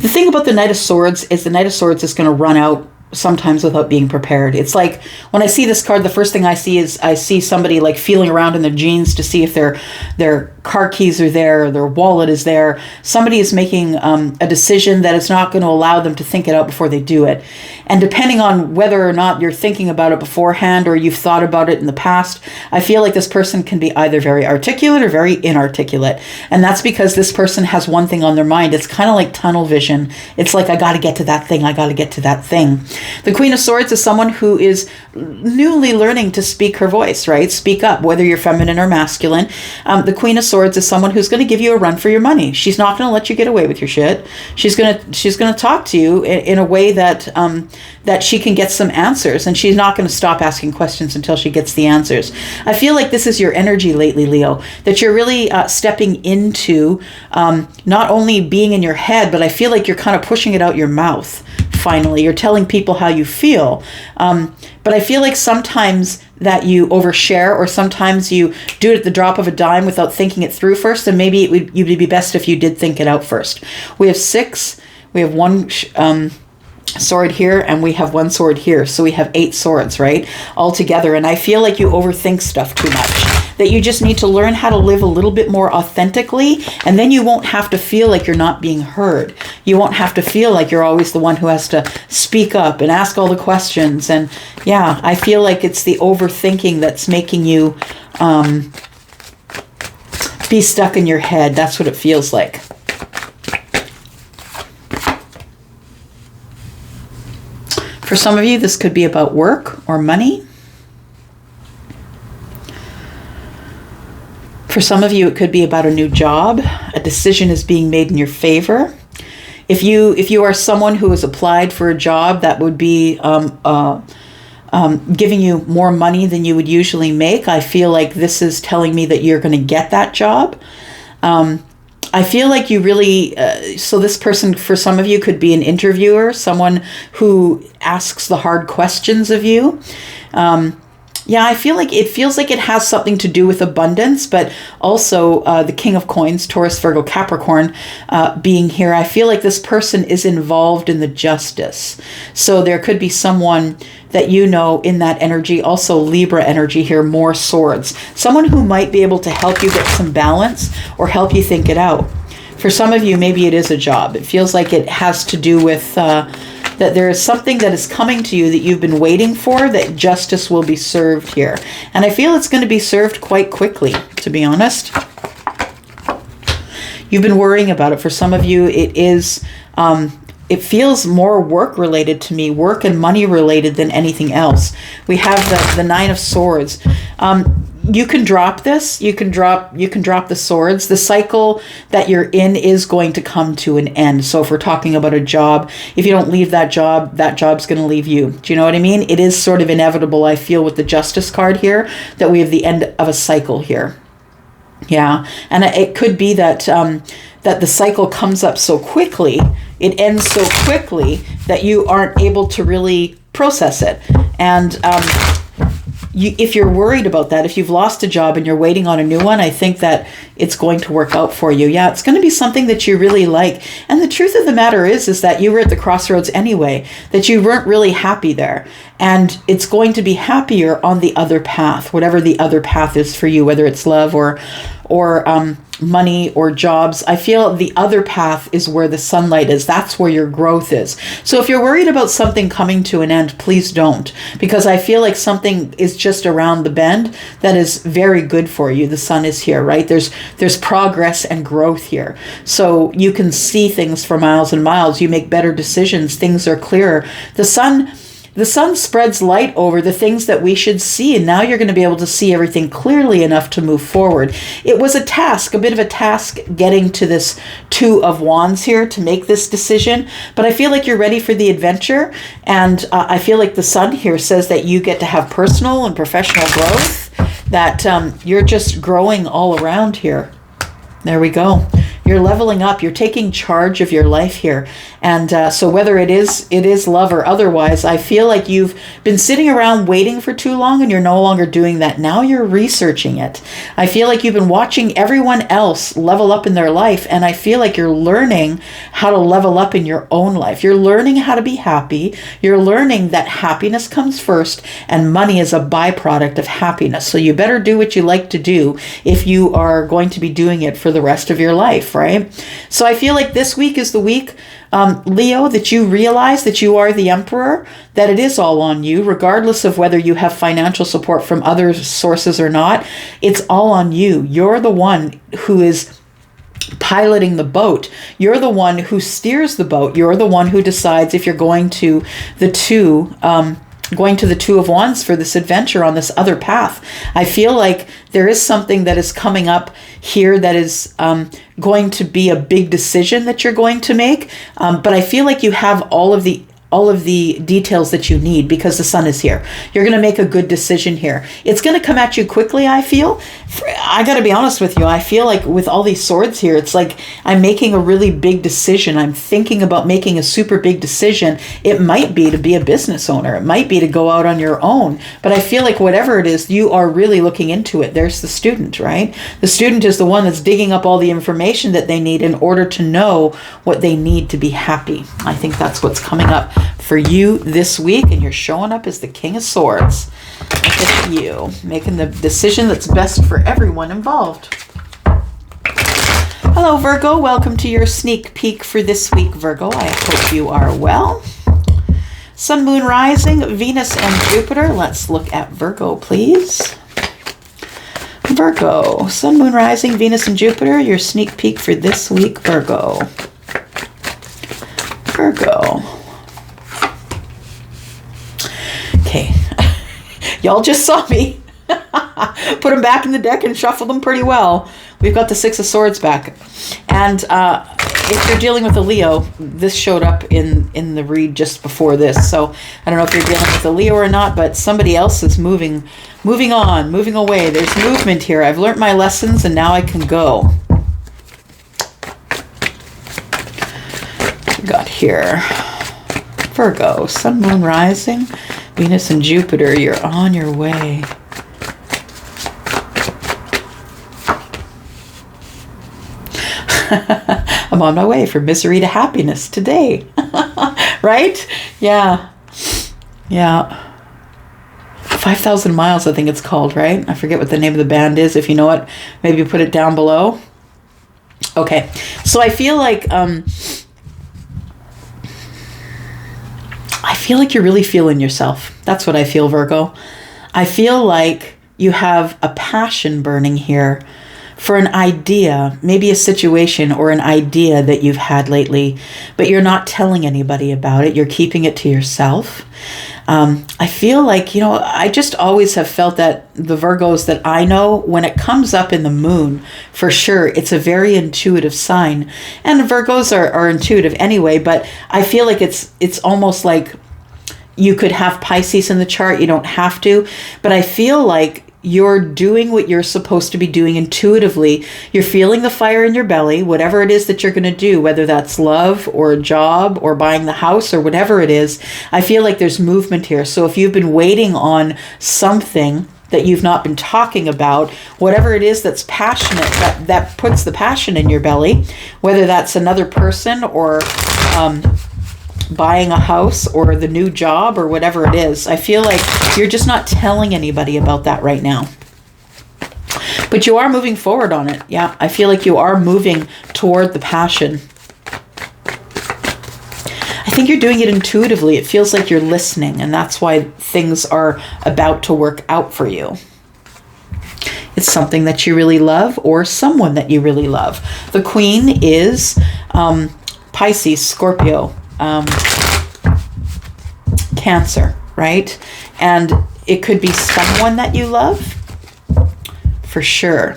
The thing about the Knight of Swords is the Knight of Swords is going to run out sometimes without being prepared. It's like when I see this card, the first thing I see is I see somebody like feeling around in their jeans to see if their car keys are there, or their wallet is there. Somebody is making a decision that is not going to allow them to think it out before they do it. And depending on whether or not you're thinking about it beforehand or you've thought about it in the past, I feel like this person can be either very articulate or very inarticulate. And that's because this person has one thing on their mind. It's kind of like tunnel vision. It's like, I got to get to that thing. I got to get to that thing. The Queen of Swords is someone who is newly learning to speak her voice, right? Speak up, whether you're feminine or masculine. The Queen of Swords is someone who's going to give you a run for your money. She's not going to let you get away with your shit. She's going to talk to you in a way that that she can get some answers, and she's not going to stop asking questions until she gets the answers. I feel like this is your energy lately, Leo, that you're really stepping into not only being in your head, but I feel like you're kind of pushing it out your mouth. Finally, you're telling people how you feel. But I feel like sometimes that you overshare, or sometimes you do it at the drop of a dime without thinking it through first. And maybe you'd be best if you did think it out first. We have 6. We have 1 sword here, and we have 1 sword here. So we have 8 swords, right? All together. And I feel like you overthink stuff too much. That you just need to learn how to live a little bit more authentically, and then you won't have to feel like you're not being heard. You won't have to feel like you're always the one who has to speak up and ask all the questions. And yeah, I feel like it's the overthinking that's making you be stuck in your head. That's what it feels like. For some of you, this could be about work or money. For some of you, it could be about a new job. A decision is being made in your favor. If you are someone who has applied for a job that would be giving you more money than you would usually make, I feel like this is telling me that you're going to get that job. I feel like you really, so this person for some of you could be an interviewer, someone who asks the hard questions of you. Yeah, I feel like it feels like it has something to do with abundance, but also the King of Coins, Taurus, Virgo, Capricorn, being here. I feel like this person is involved in the justice. So there could be someone that you know in that energy, also Libra energy here, more swords. Someone who might be able to help you get some balance or help you think it out. For some of you, maybe it is a job. It feels like it has to do with that there is something that is coming to you that you've been waiting for, that justice will be served here. And I feel it's going to be served quite quickly, to be honest. You've been worrying about it. For some of you, it is, it feels more work related to me, work and money related than anything else. We have the Nine of Swords. You can drop this. You can drop the swords. The cycle that you're in is going to come to an end. So if we're talking about a job, if you don't leave that job's going to leave you. Do you know what I mean? It is sort of inevitable, I feel, with the Justice card here, that we have the end of a cycle here. Yeah, and it could be that that the cycle comes up so quickly, it ends so quickly that you aren't able to really process it. And if you're worried about that, if you've lost a job and you're waiting on a new one, I think that it's going to work out for you. Yeah, it's going to be something that you really like. And the truth of the matter is that you were at the crossroads anyway, that you weren't really happy there. And it's going to be happier on the other path, whatever the other path is for you, whether it's love or money or jobs. I feel the other path is where the sunlight is. That's where your growth is. So if you're worried about something coming to an end, please don't, because I feel like something is just around the bend that is very good for you. The sun is here, right? There's progress and growth here. So you can see things for miles and miles. You make better decisions. Things are clearer. The sun spreads light over the things that we should see, and now you're going to be able to see everything clearly enough to move forward. It was a bit of a task getting to this Two of Wands here to make this decision, but I feel like you're ready for the adventure, and I feel like the sun here says that you get to have personal and professional growth, that you're just growing all around here. There we go. You're leveling up. You're taking charge of your life here. And so whether it is love or otherwise, I feel like you've been sitting around waiting for too long and you're no longer doing that. Now you're researching it. I feel like you've been watching everyone else level up in their life. And I feel like you're learning how to level up in your own life. You're learning how to be happy. You're learning that happiness comes first and money is a byproduct of happiness. So you better do what you like to do if you are going to be doing it for the rest of your life, right? So I feel like this week is the week, Leo, that you realize that you are the emperor, that it is all on you, regardless of whether you have financial support from other sources or not. It's all on you. You're the one who is piloting the boat. You're the one who steers the boat. You're the one who decides if you're going to the Two of Wands for this adventure on this other path. I feel like there is something that is coming up here that is going to be a big decision that you're going to make. But I feel like you have all of the details that you need because the sun is here. You're going to make a good decision here. It's going to come at you quickly, I feel. I got to be honest with you. I feel like with all these swords here, it's like I'm making a really big decision. I'm thinking about making a super big decision. It might be to be a business owner. It might be to go out on your own. But I feel like whatever it is, you are really looking into it. There's the student, right? The student is the one that's digging up all the information that they need in order to know what they need to be happy. I think that's what's coming up for you this week, and you're showing up as the King of Swords. Look at you, making the decision that's best for everyone involved. Hello, Virgo. Welcome to your sneak peek for this week, Virgo. I hope you are well. Sun, Moon, Rising, Venus, and Jupiter. Let's look at Virgo, please. Virgo, Sun, Moon, Rising, Venus, and Jupiter. Your sneak peek for this week, Virgo. Virgo. Okay. Y'all just saw me put them back in the deck and shuffle them pretty well. We've got the Six of Swords back. And if you're dealing with a Leo, this showed up in the read just before this. So I don't know if you're dealing with a Leo or not, but somebody else is moving on, moving away. There's movement here. I've learned my lessons and now I can go. What we got here? Virgo, Sun, Moon, Rising, Venus and Jupiter. You're on your way. I'm on my way from misery to happiness today. Right? Yeah. 5,000 miles, I think it's called, right? I forget what the name of the band is. If you know it, maybe put it down below. Okay. So I feel like you're really feeling yourself. That's what I feel, Virgo. I feel like you have a passion burning here for an idea, maybe a situation or an idea that you've had lately, but you're not telling anybody about it. You're keeping it to yourself. I feel like, I just always have felt that the Virgos that I know, when it comes up in the moon, for sure, it's a very intuitive sign. And Virgos are intuitive anyway, but I feel like it's almost like you could have Pisces in the chart. You don't have to, but I feel like you're doing what you're supposed to be doing intuitively. You're feeling the fire in your belly, whatever it is that you're going to do, whether that's love or a job or buying the house or whatever it is. I feel like there's movement here. So if you've been waiting on something that you've not been talking about, whatever it is that's passionate, that puts the passion in your belly, whether that's another person or buying a house or the new job or whatever it is. I feel like you're just not telling anybody about that right now. But you are moving forward on it. Yeah, I feel like you are moving toward the passion. I think you're doing it intuitively. It feels like you're listening, and that's why things are about to work out for you. It's something that you really love or someone that you really love. The Queen is Pisces, Scorpio, Cancer, right? And it could be someone that you love, for sure.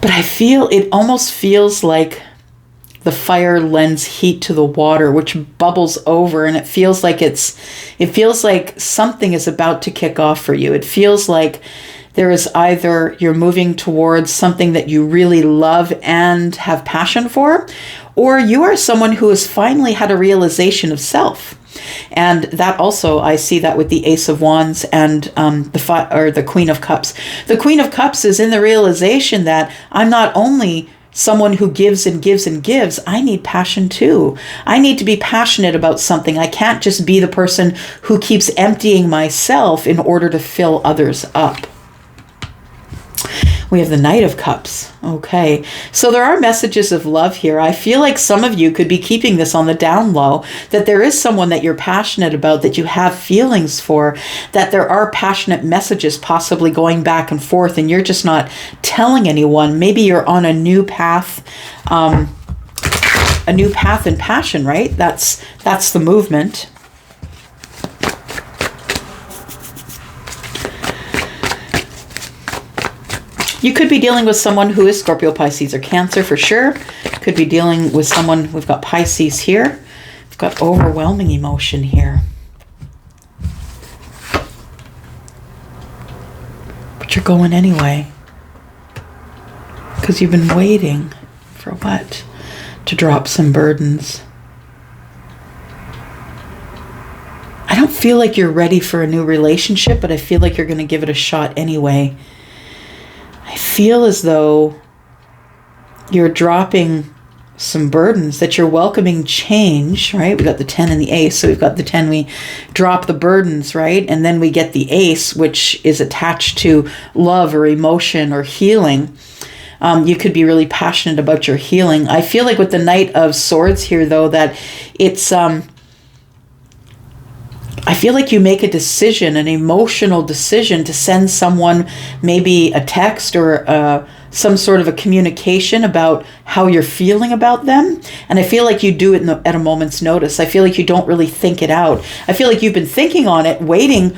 But it almost feels like the fire lends heat to the water, which bubbles over, and it feels like something is about to kick off for you. It feels like there is either you're moving towards something that you really love and have passion for, or you are someone who has finally had a realization of self. And that also, I see that with the Ace of Wands and the Queen of Cups. The Queen of Cups is in the realization that I'm not only someone who gives and gives and gives, I need passion too. I need to be passionate about something. I can't just be the person who keeps emptying myself in order to fill others up. We have the Knight of Cups. Okay. So there are messages of love here. I feel like some of you could be keeping this on the down low, that there is someone that you're passionate about, that you have feelings for, that there are passionate messages possibly going back and forth, and you're just not telling anyone. Maybe you're on a new path in passion, right? That's the movement. You could be dealing with someone who is Scorpio, Pisces, or Cancer for sure. Could be dealing with someone, we've got Pisces here. We've got overwhelming emotion here. But you're going anyway. Because you've been waiting for what? To drop some burdens. I don't feel like you're ready for a new relationship, but I feel like you're going to give it a shot anyway. I feel as though you're dropping some burdens, that you're welcoming change, right? We got the 10 and the Ace. So we've got the 10, we drop the burdens, right? And then we get the Ace, which is attached to love or emotion or healing. You could be really passionate about your healing. I feel like with the Knight of Swords here, though, that it's... I feel like you make a decision, an emotional decision, to send someone maybe a text or some sort of a communication about how you're feeling about them. And I feel like you do it at a moment's notice. I feel like you don't really think it out. I feel like you've been thinking on it, waiting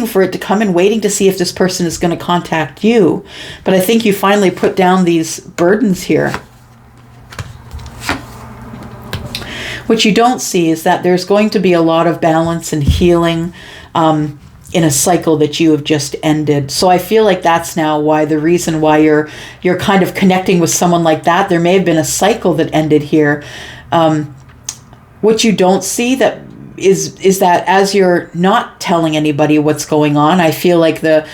for it to come and waiting to see if this person is going to contact you. But I think you finally put down these burdens here. What you don't see is that there's going to be a lot of balance and healing in a cycle that you have just ended. So I feel like that's now why the reason why you're kind of connecting with someone like that. There may have been a cycle that ended here. What you don't see that is that as you're not telling anybody what's going on, I feel like the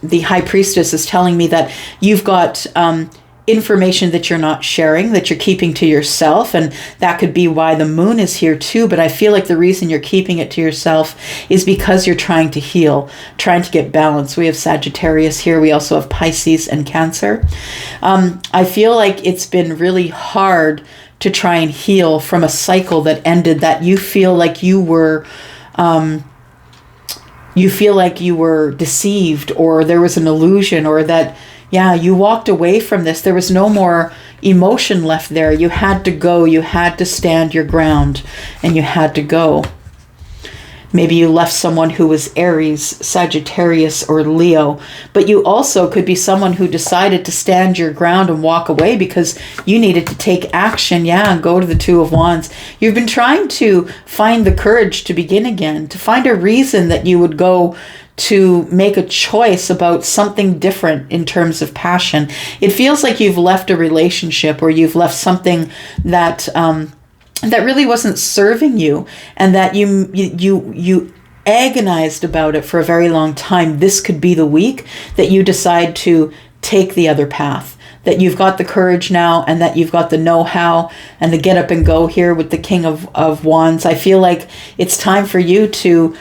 high priestess is telling me that you've got information that you're not sharing, that you're keeping to yourself. And that could be why the moon is here too. But I feel like the reason you're keeping it to yourself is because you're trying to heal, trying to get balance. We have Sagittarius here. We also have Pisces and Cancer. I feel like it's been really hard to try and heal from a cycle that ended, that you feel like you were deceived, or there was an illusion, or that you walked away from this. There was no more emotion left there. You had to go. You had to stand your ground, and you had to go. Maybe you left someone who was Aries, Sagittarius, or Leo, but you also could be someone who decided to stand your ground and walk away because you needed to take action. And go to the Two of Wands. You've been trying to find the courage to begin again, to find a reason that you would go to make a choice about something different in terms of passion. It feels like you've left a relationship, or you've left something that that really wasn't serving you, and that you agonized about it for a very long time. This could be the week that you decide to take the other path, that you've got the courage now, and that you've got the know-how and the get up and go here with the King of Wands. I feel like it's time for you to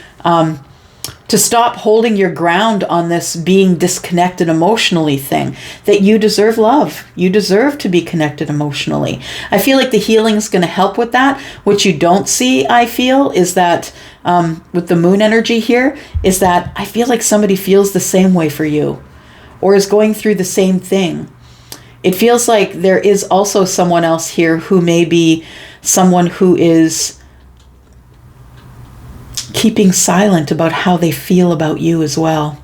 stop holding your ground on this being disconnected emotionally thing, that you deserve love. You deserve to be connected emotionally. I feel like the healing is going to help with that. What you don't see, I feel, is that with the moon energy here, is that I feel like somebody feels the same way for you, or is going through the same thing. It feels like there is also someone else here who may be someone who is keeping silent about how they feel about you as well.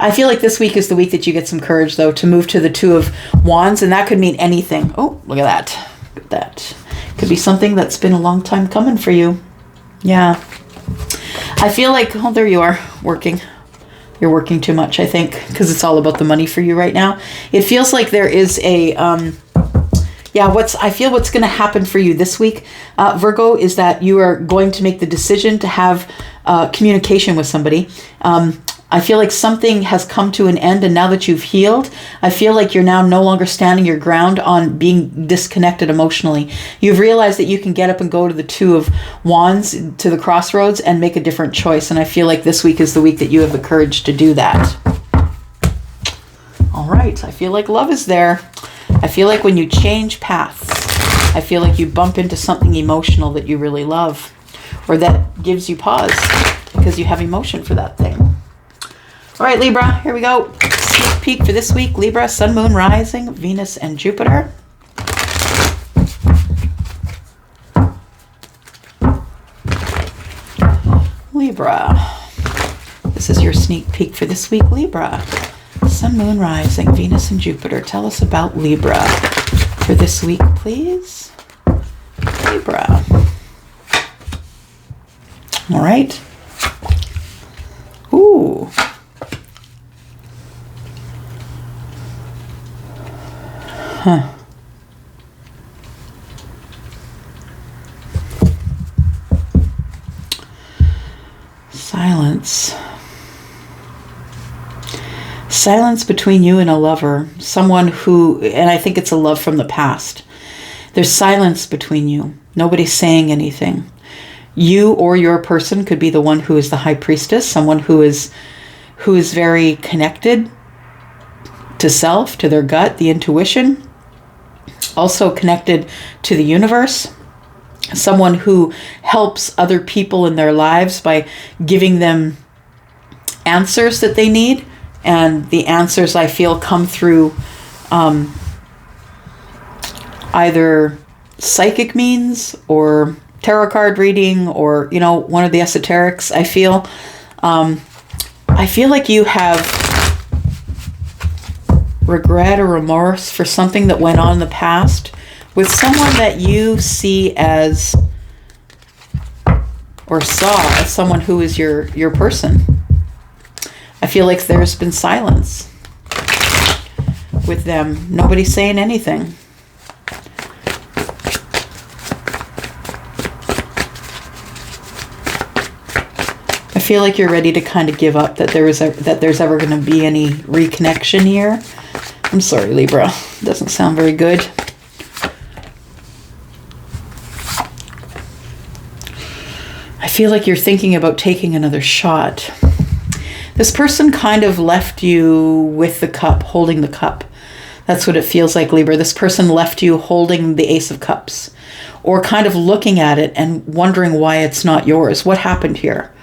I feel like this week is the week that you get some courage, though, to move to the Two of Wands, and that could mean anything. Oh, look at that. Look at that. Could be something that's been a long time coming for you. Yeah. I feel like, oh, there you are, working. You're working too much, I think, because it's all about the money for you right now. It feels like there is a... I feel what's going to happen for you this week, Virgo, is that you are going to make the decision to have communication with somebody. I feel like something has come to an end, and now that you've healed, I feel like you're now no longer standing your ground on being disconnected emotionally. You've realized that you can get up and go to the Two of Wands, to the crossroads, and make a different choice. And I feel like this week is the week that you have the courage to do that. All right. I feel like love is there. I feel like when you change paths, I feel like you bump into something emotional that you really love, or that gives you pause because you have emotion for that thing. All right, Libra, here we go. Sneak peek for this week. Libra, Sun, Moon, Rising, Venus, and Jupiter. Libra. This is your sneak peek for this week, Libra. Sun, Moon, Rising, Venus, and Jupiter. Tell us about Libra for this week, please. Libra. All right. Ooh. Huh. Silence. Silence between you and a lover, someone who, and I think it's a love from the past. There's silence between you. Nobody's saying anything. You or your person could be the one who is the high priestess, someone who is very connected to self, to their gut, the intuition, also connected to the universe, someone who helps other people in their lives by giving them answers that they need, And the answers, I feel, come through either psychic means or tarot card reading, or, you know, one of the esoterics, I feel. I feel like you have regret or remorse for something that went on in the past with someone that you see as, or saw as, someone who is your person. I feel like there's been silence with them. Nobody's saying anything. I feel like you're ready to kind of give up that there's ever going to be any reconnection here. I'm sorry, Libra. Doesn't sound very good. I feel like you're thinking about taking another shot. This person kind of left you with the cup, holding the cup. That's what it feels like, Libra. This person left you holding the Ace of Cups, or kind of looking at it and wondering why it's not yours. What happened here?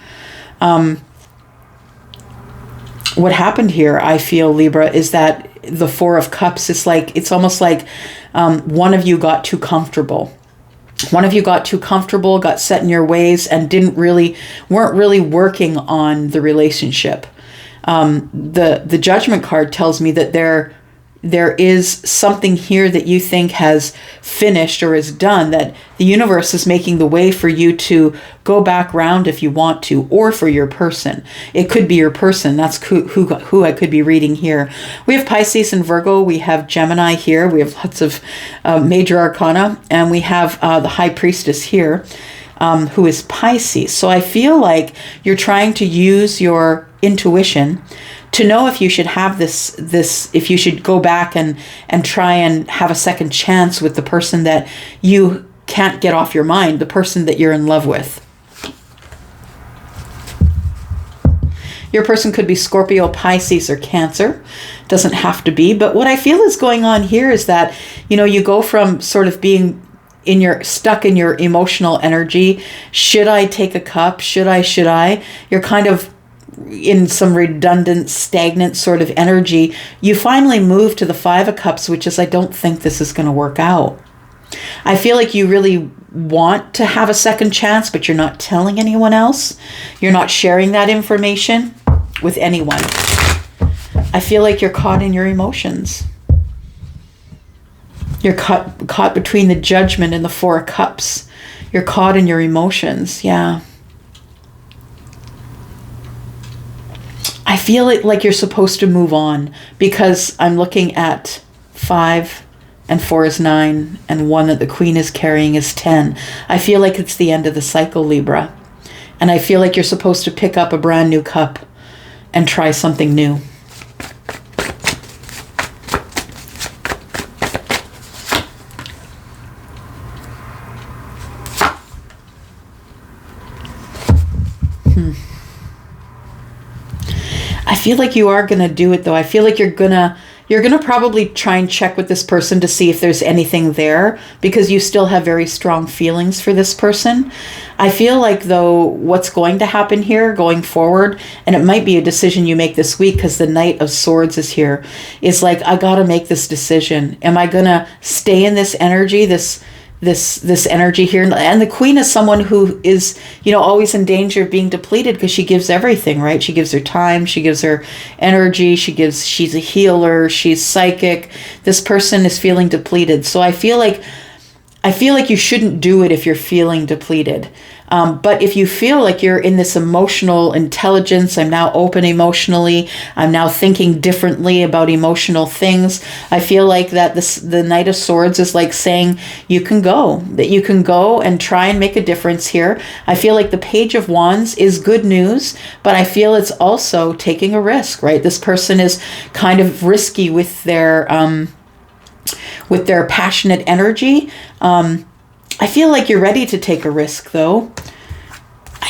What happened here, I feel, Libra, is that the Four of Cups is like, it's almost like one of you got too comfortable. One of you got too comfortable, got set in your ways, and weren't really working on the relationship. The Judgment card tells me that there is something here that you think has finished or is done, that the universe is making the way for you to go back round if you want to, or for your person. It could be your person. That's who I could be reading here. We have Pisces and Virgo. We have Gemini here. We have lots of major arcana. And we have the High Priestess here, who is Pisces. So I feel like you're trying to use your intuition to know if you should have if you should go back and try and have a second chance with the person that you can't get off your mind, the person that you're in love with. Your person could be Scorpio, Pisces, or Cancer. Doesn't have to be. But what I feel is going on here is that, you know, you go from sort of being stuck in your emotional energy. Should I take a cup? Should I? You're kind of in some redundant, stagnant sort of energy. You finally move to the Five of Cups, which is, I don't think this is going to work out. I feel like you really want to have a second chance, but you're not telling anyone else. You're not sharing that information with anyone. I feel like you're caught in your emotions. You're caught between the Judgment and the Four of Cups. You're caught in your emotions. Yeah. I feel it like you're supposed to move on, because I'm looking at 5 and 4 is 9, and 1 that the Queen is carrying is 10. I feel like it's the end of the cycle, Libra. And I feel like you're supposed to pick up a brand new cup and try something new. I feel like you are going to do it, though. I feel like you're going to probably try and check with this person to see if there's anything there, because you still have very strong feelings for this person. I feel like, though, what's going to happen here going forward, and it might be a decision you make this week, because the Knight of Swords is here, is like, I got to make this decision. Am I going to stay in this energy, this energy here? And the Queen is someone who is, you know, always in danger of being depleted, because she gives everything, right? She gives her time, she gives her energy, she's a healer, she's psychic. This person is feeling depleted. So I feel like you shouldn't do it if you're feeling depleted. But if you feel like you're in this emotional intelligence, I'm now open emotionally, I'm now thinking differently about emotional things, I feel like that the Knight of Swords is like saying you can go and try and make a difference here. I feel like the Page of Wands is good news, but I feel it's also taking a risk, right? This person is kind of risky with their passionate energy. I feel like you're ready to take a risk, though.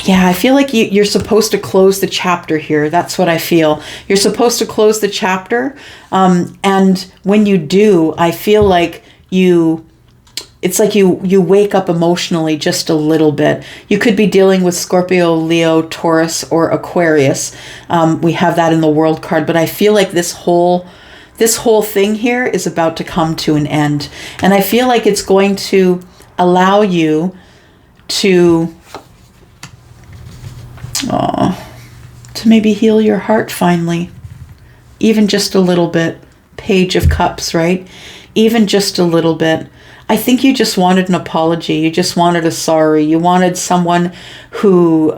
Yeah, I feel like you're supposed to close the chapter here. That's what I feel. You're supposed to close the chapter. And when you do, I feel like it's like you wake up emotionally just a little bit. You could be dealing with Scorpio, Leo, Taurus, or Aquarius. We have that in the world card, but I feel like this whole thing here is about to come to an end. And I feel like it's going to allow you to maybe heal your heart finally. Even just a little bit. Page of Cups, right? Even just a little bit. I think you just wanted an apology. You just wanted a sorry. You wanted someone who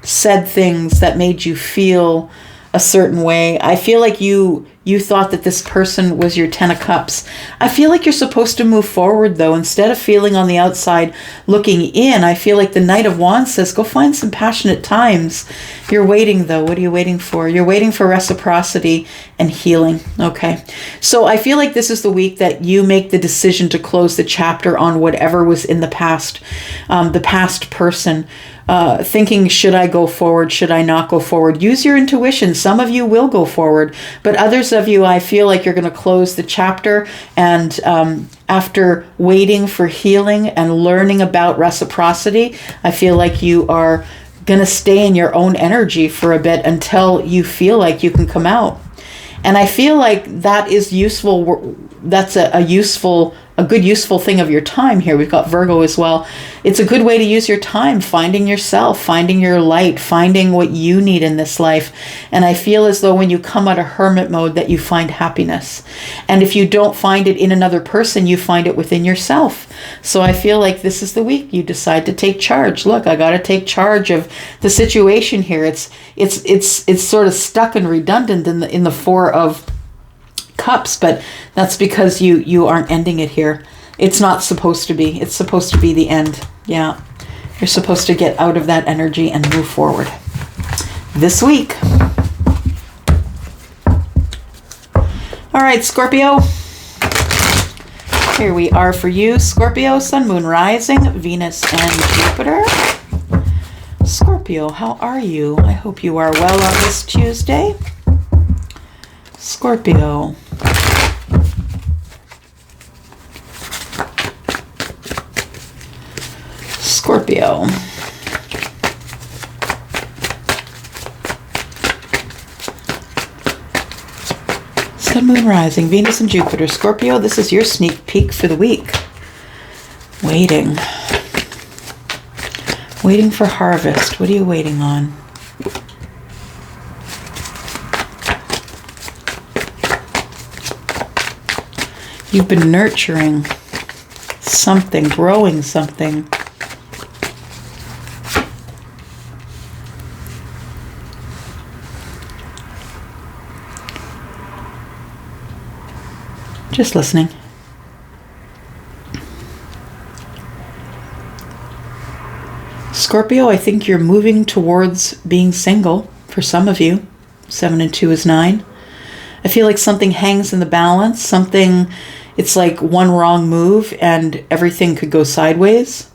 said things that made you feel a certain way. I feel like you thought that this person was your Ten of Cups. I feel like you're supposed to move forward, though. Instead of feeling on the outside looking in, I feel like the Knight of Wands says, go find some passionate times. You're waiting, though. What are you waiting for? You're waiting for reciprocity and healing. Okay. So I feel like this is the week that you make the decision to close the chapter on whatever was in the past person. Thinking, should I go forward? Should I not go forward? Use your intuition. Some of you will go forward, but others of you, I feel like you're going to close the chapter. And after waiting for healing and learning about reciprocity, I feel like you are going to stay in your own energy for a bit until you feel like you can come out. And I feel like that is useful. That's a good useful thing of your time here. We've got Virgo as well. It's a good way to use your time, finding yourself, finding your light, finding what you need in this life. And I feel as though when you come out of hermit mode that you find happiness. And if you don't find it in another person, you find it within yourself. So I feel like this is the week you decide to take charge. Look, I got to take charge of the situation here. It's sort of stuck and redundant in the Four of Cups, but that's because you aren't ending it here. It's not supposed to be. It's supposed to be the end. Yeah. You're supposed to get out of that energy and move forward. This week. All right, Scorpio. Here we are for you. Scorpio, Sun, Moon, Rising, Venus, and Jupiter. Scorpio, how are you? I hope you are well on this Tuesday. Scorpio. Scorpio. Sun, Moon, Rising, Venus, and Jupiter. Scorpio, this is your sneak peek for the week. Waiting. Waiting for harvest. What are you waiting on? You've been nurturing something, growing something. Just listening. Scorpio, I think you're moving towards being single for some of you. 7 and 2 is 9. I feel like something hangs in the balance. It's like one wrong move and everything could go sideways.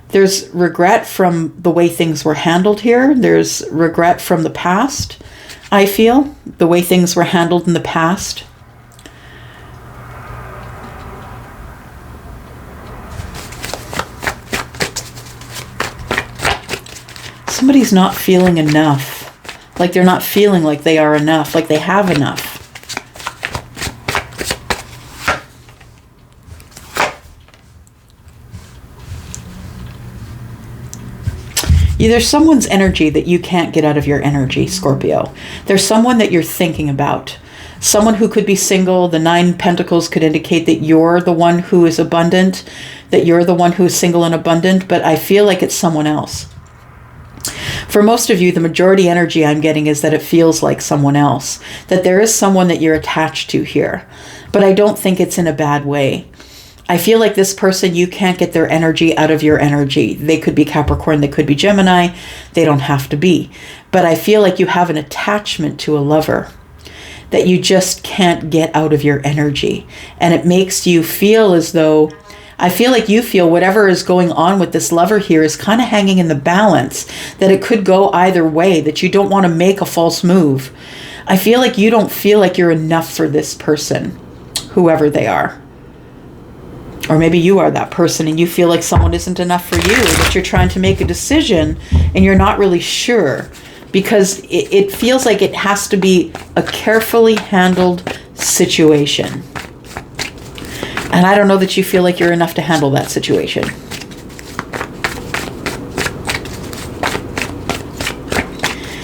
There's regret from the way things were handled here. There's regret from the past, I feel. The way things were handled in the past. Somebody's not feeling enough. Like they're not feeling like they are enough, like they have enough. There's someone's energy that you can't get out of your energy, Scorpio. There's someone that you're thinking about. Someone who could be single. The 9 Pentacles could indicate that you're the one who is abundant, that you're the one who is single and abundant, but I feel like it's someone else. For most of you, the majority energy I'm getting is that it feels like someone else, that there is someone that you're attached to here, but I don't think it's in a bad way. I feel like this person, you can't get their energy out of your energy. They could be Capricorn, they could be Gemini, they don't have to be. But I feel like you have an attachment to a lover that you just can't get out of your energy. And it makes you feel as though, I feel like you feel whatever is going on with this lover here is kind of hanging in the balance, that it could go either way, that you don't want to make a false move. I feel like you don't feel like you're enough for this person, whoever they are. Or maybe you are that person and you feel like someone isn't enough for you, that you're trying to make a decision and you're not really sure, because it feels like it has to be a carefully handled situation. And I don't know that you feel like you're enough to handle that situation.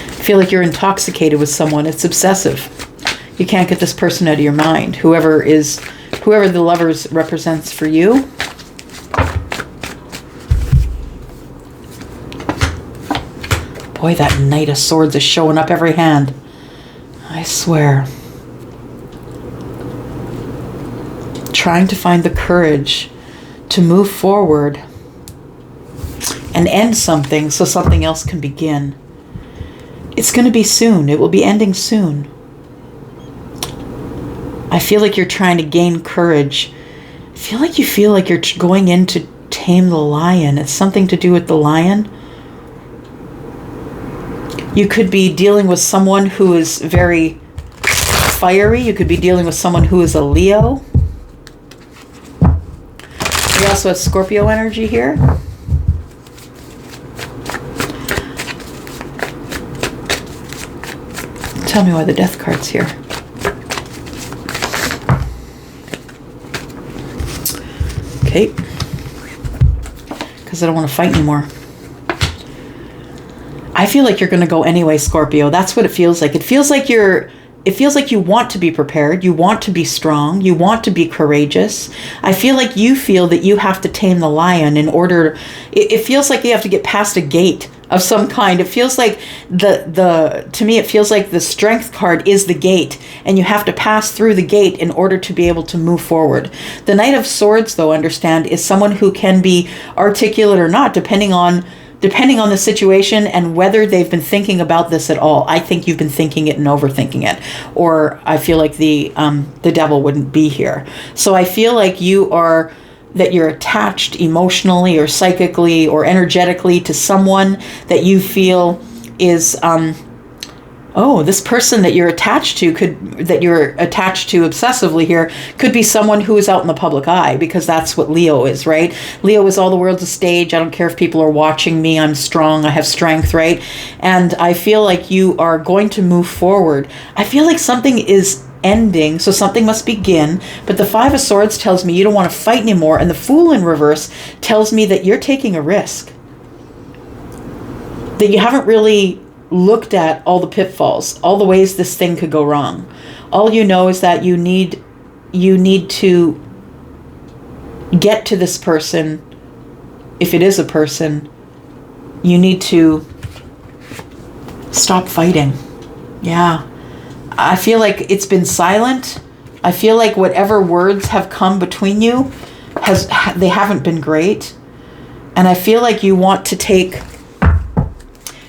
I feel like you're intoxicated with someone. It's obsessive. You can't get this person out of your mind. Whoever the lovers represents for you. Boy, that Knight of Swords is showing up every hand. I swear. Trying to find the courage to move forward and end something so something else can begin. It's going to be soon. It will be ending soon. I feel like you're trying to gain courage. I feel like you're going in to tame the lion. It's something to do with the lion. You could be dealing with someone who is very fiery. You could be dealing with someone who is a Leo. We also have Scorpio energy here. Tell me why the Death card's here. Okay. Because I don't want to fight anymore. I feel like you're going to go anyway, Scorpio. That's what it feels like. It feels like you want to be prepared. You want to be strong. You want to be courageous. I feel like you feel that you have to tame the lion in order. It feels like you have to get past a gate of some kind. It feels like to me, it feels like the Strength card is the gate, and you have to pass through the gate in order to be able to move forward. The Knight of Swords, though, understand, is someone who can be articulate or not, depending on the situation and whether they've been thinking about this at all. I think you've been thinking it and overthinking it, or I feel like the devil wouldn't be here. So I feel like you're attached emotionally or psychically or energetically to someone that you feel is this person that you're attached to obsessively here could be someone who is out in the public eye, because that's what Leo is, right? Leo is all the world's a stage. I don't care if people are watching me. I'm strong. I have strength, right? And I feel like you are going to move forward. I feel like something is ending, so something must begin. But the Five of Swords tells me you don't want to fight anymore, and the Fool in reverse tells me that you're taking a risk, that you haven't really looked at all the pitfalls, all the ways this thing could go wrong. All you know is that you need to get to this person. If it is a person, you need to stop fighting. Yeah. I feel like it's been silent. I feel like whatever words have come between you they haven't been great. And I feel like you want to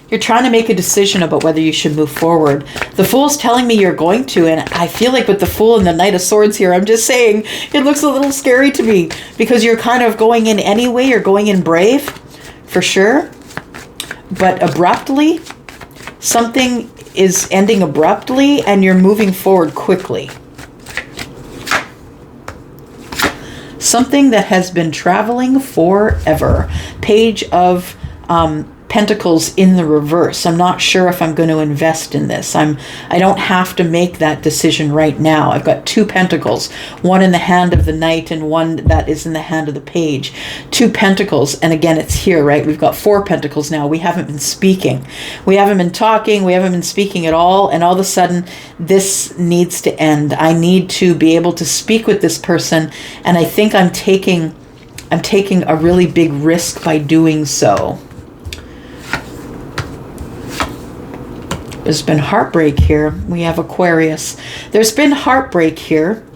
you're trying to make a decision about whether you should move forward. The Fool's telling me you're going to, and I feel like with the Fool and the Knight of Swords here, I'm just saying it looks a little scary to me, because you're kind of going in anyway. You're going in brave, for sure. But abruptly, something is ending abruptly, and you're moving forward quickly. Something that has been traveling forever. Page of Pentacles in the reverse. I'm not sure if I'm going to invest in this. I don't have to make that decision right now. I've got two Pentacles, one in the hand of the Knight and one that is in the hand of the Page. Two Pentacles, and again, it's here, right? We've got four Pentacles now. We haven't been speaking. We haven't been talking. We haven't been speaking at all, and all of a sudden, this needs to end. I need to be able to speak with this person, and I think I'm taking a really big risk by doing so. There's been heartbreak here. We have Aquarius. There's been heartbreak here.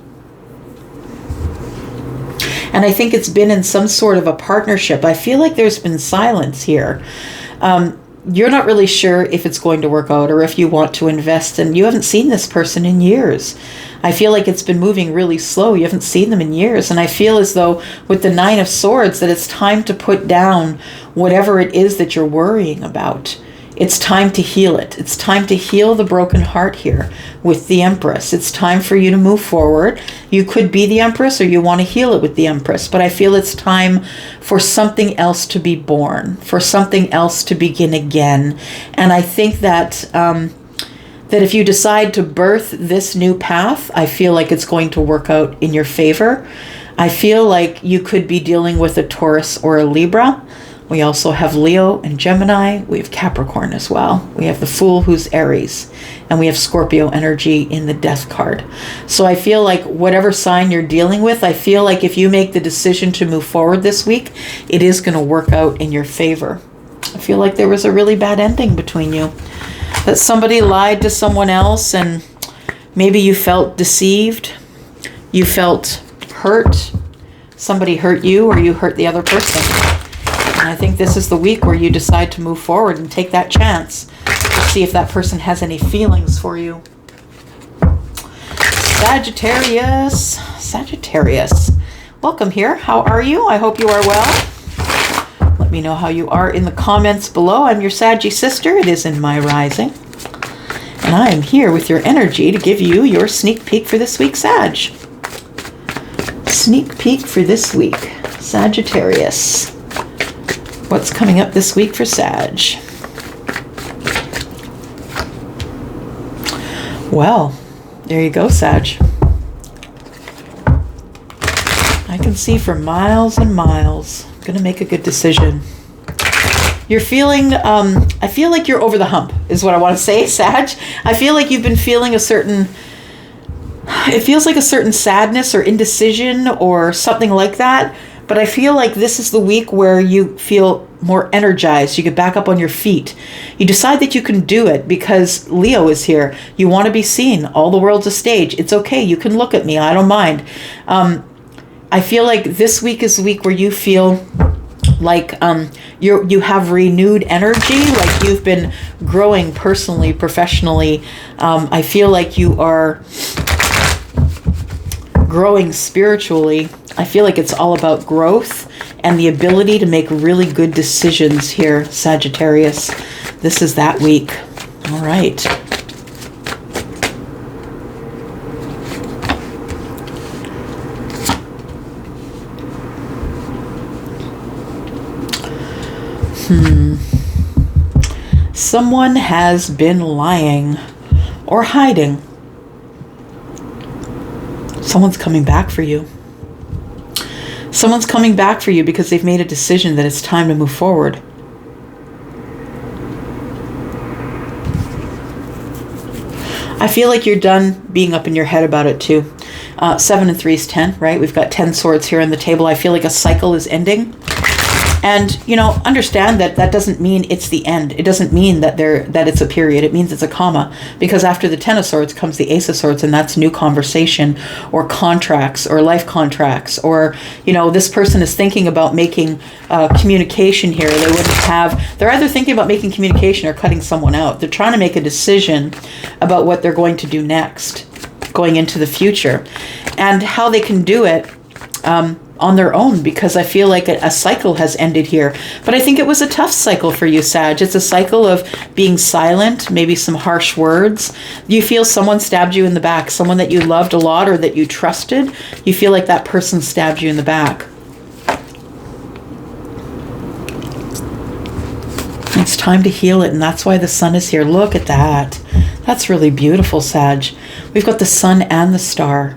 And I think it's been in some sort of a partnership. I feel like there's been silence here. You're not really sure if it's going to work out or if you want to invest, and you haven't seen this person in years. I feel like it's been moving really slow. You haven't seen them in years. And I feel as though with the Nine of Swords that it's time to put down whatever it is that you're worrying about. it's time to heal it. It's time to heal the broken heart here with the Empress. It's time for you to move forward. You could be the Empress or you want to heal it with the Empress, but I feel it's time for something else to be born, for something else to begin again. And I think that that if you decide to birth this new path, I feel like it's going to work out in your favor. I feel like you could be dealing with a Taurus or a Libra. We also have Leo and Gemini. We have Capricorn as well. We have the Fool, who's Aries. And we have Scorpio energy in the Death card. So I feel like whatever sign you're dealing with, I feel like if you make the decision to move forward this week, it is going to work out in your favor. I feel like there was a really bad ending between you. That somebody lied to someone else and maybe you felt deceived. You felt hurt. Somebody hurt you or you hurt the other person. And I think this is the week where you decide to move forward and take that chance to see if that person has any feelings for you. Sagittarius. Sagittarius. Welcome here. How are you? I hope you are well. Let me know how you are in the comments below. I'm your Saggy sister. It is in my rising. And I am here with your energy to give you your sneak peek for this week, Sag. Sneak peek for this week, Sagittarius. What's coming up this week for Sag? Well, there you go, Sag. I can see for miles and miles. I'm going to make a good decision. You're feeling, I feel like you're over the hump, is what I want to say, Sag. I feel like you've been feeling it feels like a certain sadness or indecision or something like that. But I feel like this is the week where you feel more energized. You get back up on your feet. You decide that you can do it because Leo is here. You want to be seen. All the world's a stage. It's okay. You can look at me. I don't mind. I feel like this week is the week where you feel like you have renewed energy, like you've been growing personally, professionally. I feel like you are growing spiritually. I feel like it's all about growth and the ability to make really good decisions here, Sagittarius. This is that week. All right. Someone has been lying or hiding. Someone's coming back for you. Someone's coming back for you because they've made a decision that it's time to move forward. I feel like you're done being up in your head about it too. 7 and 3 is 10, right? We've got 10 swords here on the table. I feel like a cycle is ending. And, understand that that doesn't mean it's the end. It doesn't mean that it's a period. It means it's a comma. Because after the 10 of swords comes the Ace of Swords, and that's new conversation or contracts or life contracts. Or, this person is thinking about making communication here. They're either thinking about making communication or cutting someone out. They're trying to make a decision about what they're going to do next, going into the future. And how they can do it on their own, because I feel like a cycle has ended here. But I think it was a tough cycle for you, Sag. It's a cycle of being silent, maybe some harsh words. You feel someone stabbed you in the back, someone that you loved a lot or that you trusted. You feel like that person stabbed you in the back. It's time to heal it, and that's why the sun is here. Look at that. That's really beautiful, Sag. We've got the sun and the star.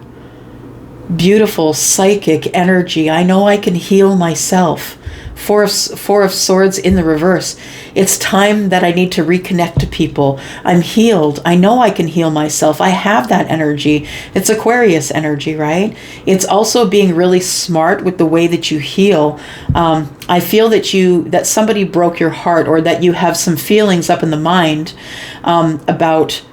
Beautiful psychic energy. I know I can heal myself. Four of Swords in the reverse. It's time that I need to reconnect to people. I'm healed. I know I can heal myself. I have that energy. It's Aquarius energy, right? It's also being really smart with the way that you heal. I feel that somebody broke your heart, or that you have some feelings up in the mind about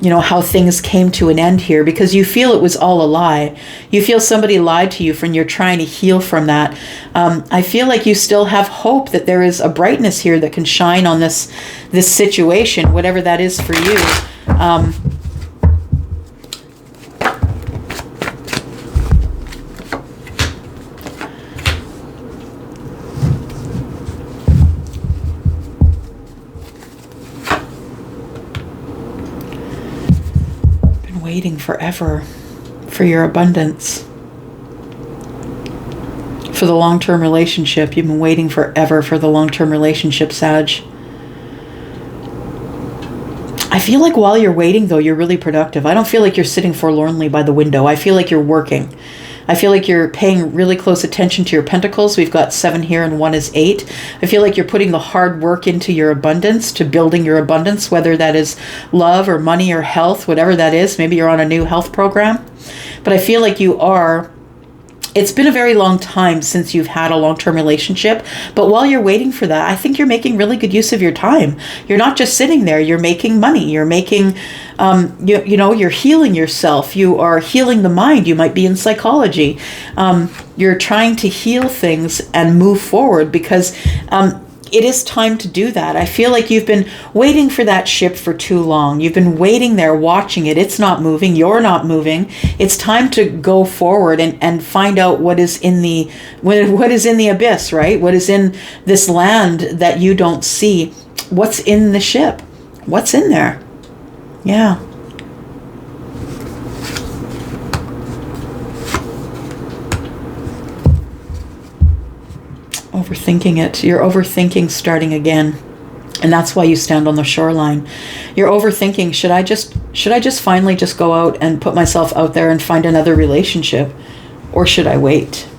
how things came to an end here, because you feel it was all a lie. You feel somebody lied to you, and you're trying to heal from that. I feel like you still have hope that there is a brightness here that can shine on this situation, whatever that is for you. forever for your abundance. For the long-term relationship. You've been waiting forever for the long-term relationship, Sag. I feel like while you're waiting, though, you're really productive. I don't feel like you're sitting forlornly by the window. I feel like you're working. I feel like you're paying really close attention to your pentacles. We've got 7 here and 1 is 8. I feel like you're putting the hard work into your abundance, to building your abundance, whether that is love or money or health, whatever that is. Maybe you're on a new health program. But I feel like you are. It's been a very long time since you've had a long-term relationship, but while you're waiting for that, I think you're making really good use of your time. You're not just sitting there, you're making money, you're making, you're healing yourself, you are healing the mind, you might be in psychology. You're trying to heal things and move forward because it is time to do that. I feel like you've been waiting for that ship for too long. You've been waiting there, watching it. It's not moving. You're not moving. It's time to go forward and find out what is in the abyss, right? What is in this land that you don't see? What's in the ship? What's in there? Yeah. Overthinking it. You're overthinking starting again. And that's why you stand on the shoreline. You're overthinking, should I just finally just go out and put myself out there and find another relationship? Or should I wait?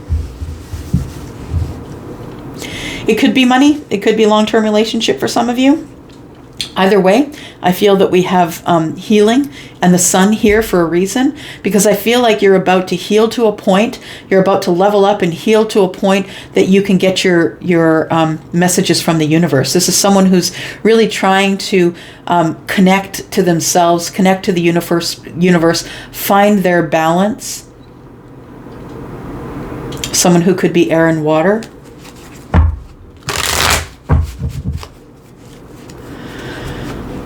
It could be money. It could be long-term relationship for some of you. Either way, I feel that we have healing and the sun here for a reason, because I feel like you're about to heal to a point. You're about to level up and heal to a point that you can get your messages from the universe. This is someone who's really trying to connect to themselves, connect to the universe, find their balance. Someone who could be air and water.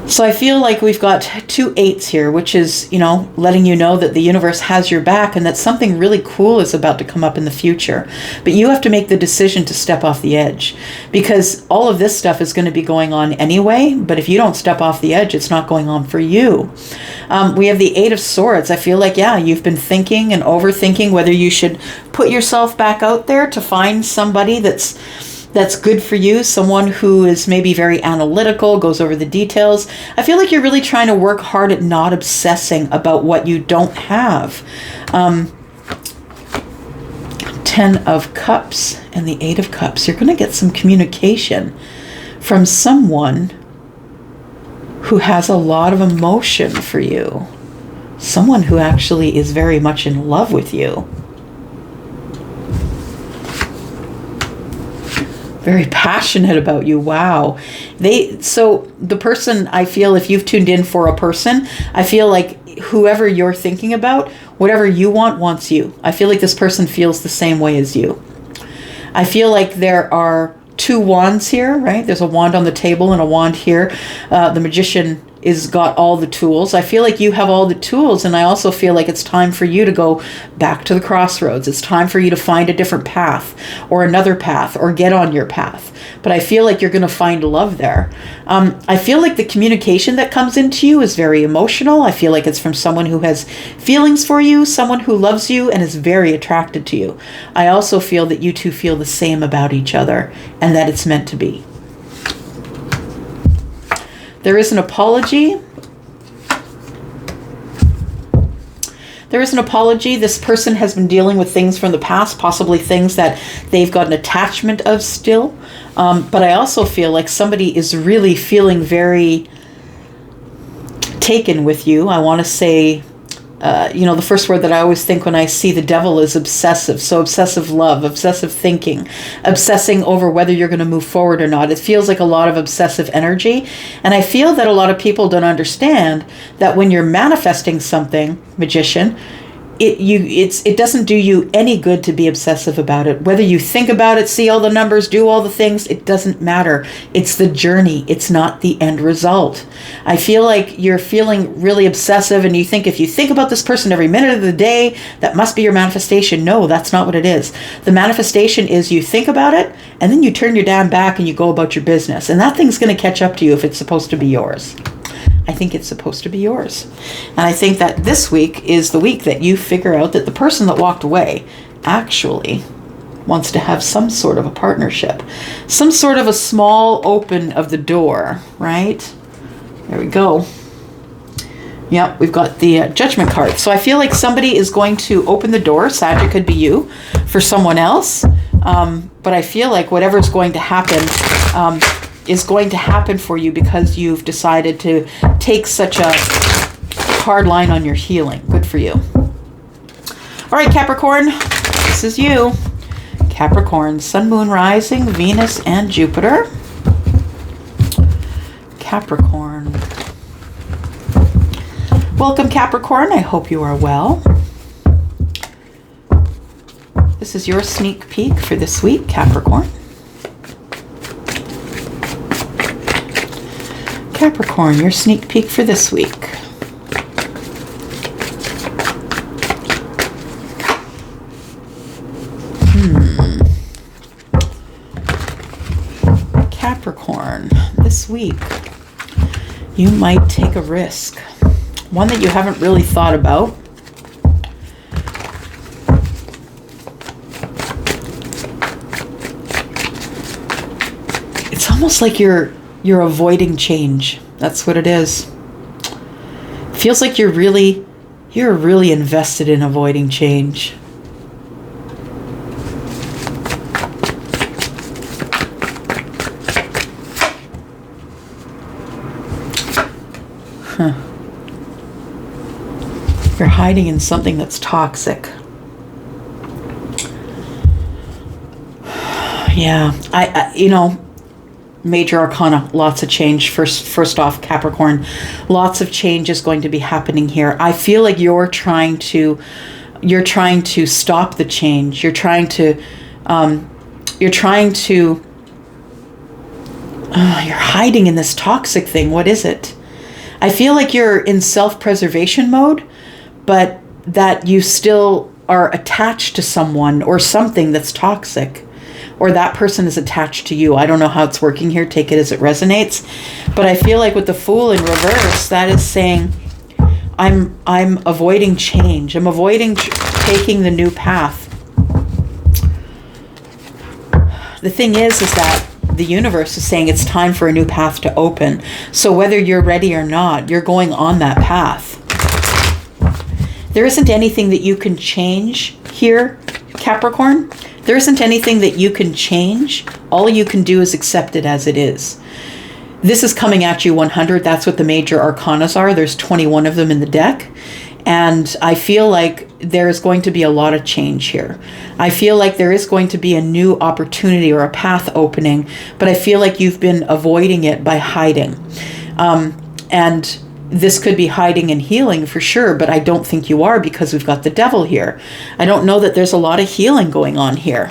So I feel like we've got 2 8s here, which is, letting you know that the universe has your back and that something really cool is about to come up in the future. But you have to make the decision to step off the edge, because all of this stuff is going to be going on anyway. But if you don't step off the edge, it's not going on for you. We have the 8 of Swords. I feel like, you've been thinking and overthinking whether you should put yourself back out there to find somebody that's good for you, someone who is maybe very analytical, goes over the details. I feel like you're really trying to work hard at not obsessing about what you don't have. 10 of Cups and the 8 of Cups. You're going to get some communication from someone who has a lot of emotion for you. Someone who actually is very much in love with you. Very passionate about you. Wow. So the person, I feel, if you've tuned in for a person, I feel like whoever you're thinking about, whatever you want, wants you. I feel like this person feels the same way as you. I feel like there are 2 wands here, right? There's a wand on the table and a wand here. The Magician is got all the tools. I feel like you have all the tools, and I also feel like it's time for you to go back to the crossroads. It's time for you to find a different path or another path or get on your path. But I feel like you're going to find love there. I feel like the communication that comes into you is very emotional. I feel like it's from someone who has feelings for you, someone who loves you and is very attracted to you. I also feel that you two feel the same about each other and that it's meant to be. There is an apology. There is an apology. This person has been dealing with things from the past, possibly things that they've got an attachment of still. But I also feel like somebody is really feeling very taken with you. I want to say, the first word that I always think when I see the devil is obsessive. So obsessive love, obsessive thinking, obsessing over whether you're going to move forward or not. It feels like a lot of obsessive energy. And I feel that a lot of people don't understand that when you're manifesting something, Magician, it doesn't do you any good to be obsessive about it. Whether you think about it, see all the numbers, do all the things, it doesn't matter. It's the journey. It's not the end result. I feel like you're feeling really obsessive and you think if you think about this person every minute of the day, that must be your manifestation. No, that's not what it is. The manifestation is you think about it and then you turn your damn back and you go about your business. And that thing's going to catch up to you if it's supposed to be yours. I think it's supposed to be yours. And I think that this week is the week that you figure out that the person that walked away actually wants to have some sort of a partnership, some sort of a small open of the door, right? There we go. Yep, we've got the Judgment card. So I feel like somebody is going to open the door. Sag, it could be you for someone else. But I feel like whatever's going to happen is going to happen for you because you've decided to take such a hard line on your healing. Good for you. All right, Capricorn, this is you. Capricorn, Sun, Moon, Rising, Venus, and Jupiter. Capricorn. Welcome, Capricorn. I hope you are well. This is your sneak peek for this week, Capricorn. Capricorn, your sneak peek for this week. Capricorn, this week, you might take a risk. One that you haven't really thought about. It's almost like you're avoiding change. That's what it is. Feels like you're really invested in avoiding change. You're hiding in something that's toxic. Yeah, I you know, major arcana, lots of change. First off, Capricorn, lots of change is going to be happening here. I feel like you're trying to stop the change. You're hiding in this toxic thing. What is it? I feel like you're in self-preservation mode, but that you still are attached to someone or something that's toxic, or that person is attached to you. I don't know how it's working here. Take it as it resonates. But I feel like with the Fool in reverse, that is saying, I'm avoiding change. I'm avoiding taking the new path. The thing is that the universe is saying it's time for a new path to open. So whether you're ready or not, you're going on that path. There isn't anything that you can change here, Capricorn. There isn't anything that you can change. All you can do is accept it as it is. This is coming at you 100. That's what the major arcanas are. There's 21 of them in the deck. And I feel like there's going to be a lot of change here. I feel like there is going to be a new opportunity or a path opening, but I feel like you've been avoiding it by hiding. And this could be hiding and healing for sure, but I don't think you are because we've got the Devil here. I don't know that there's a lot of healing going on here.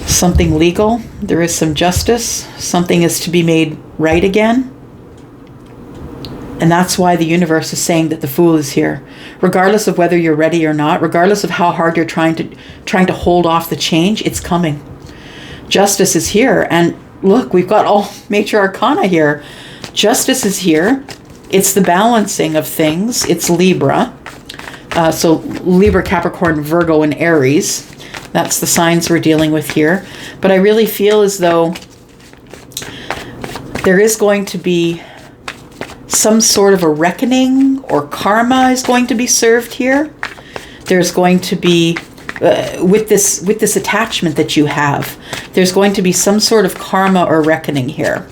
Something legal. There is some justice. Something is to be made right again. And that's why the universe is saying that the Fool is here. Regardless of whether you're ready or not, regardless of how hard you're trying to hold off the change, it's coming. Justice is here. And look, we've got all major arcana here. Justice is here. It's the balancing of things. It's Libra. So Libra, Capricorn, Virgo, and Aries. That's the signs we're dealing with here. But I really feel as though there is going to be some sort of a reckoning, or karma is going to be served here. There's going to be, with this attachment that you have, there's going to be some sort of karma or reckoning here.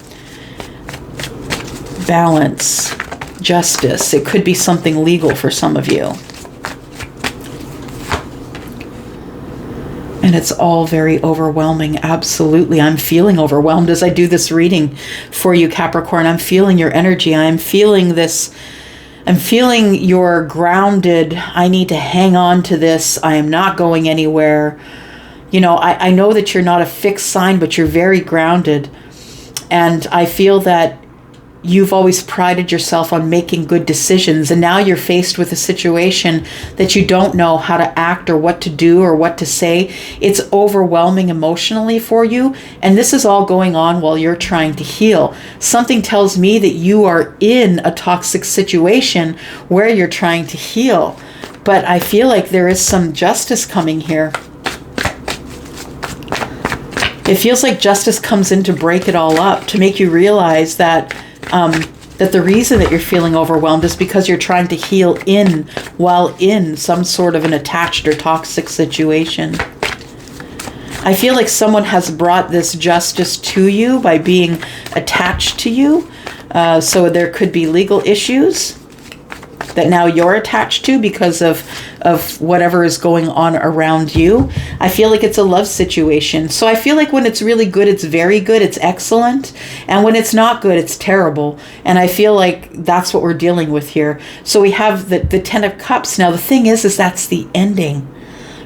Balance, justice. It could be something legal for some of you. And it's all very overwhelming. Absolutely. I'm feeling overwhelmed as I do this reading for you, Capricorn. I'm feeling your energy. I'm feeling this. I'm feeling you're grounded. I need to hang on to this. I am not going anywhere. You know, I know that you're not a fixed sign, but you're very grounded. And I feel that you've always prided yourself on making good decisions, and now you're faced with a situation that you don't know how to act or what to do or what to say. It's overwhelming emotionally for you, and this is all going on while you're trying to heal. Something tells me that you are in a toxic situation where you're trying to heal, but I feel like there is some justice coming here. It feels like justice comes in to break it all up, to make you realize that that the reason that you're feeling overwhelmed is because you're trying to heal while in some sort of an attached or toxic situation. I feel like someone has brought this justice to you by being attached to you. So there could be legal issues that now you're attached to because of whatever is going on around you. I feel like it's a love situation. So I feel like when it's really good, it's very good, it's excellent. And when it's not good, it's terrible. And I feel like that's what we're dealing with here. So we have the Ten of Cups. Now the thing is that's the ending,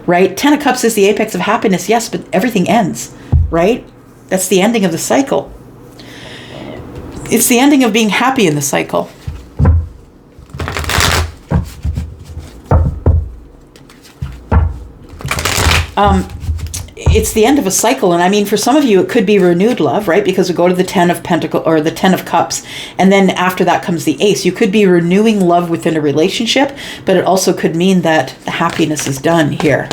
right? Ten of Cups is the apex of happiness, yes, but everything ends, right? That's the ending of the cycle. It's the ending of being happy in the cycle. It's the end of a cycle. And I mean, for some of you, it could be renewed love, right? Because we go to the 10 of Pentacles or the 10 of Cups. And then after that comes the Ace. You could be renewing love within a relationship, but it also could mean that the happiness is done here.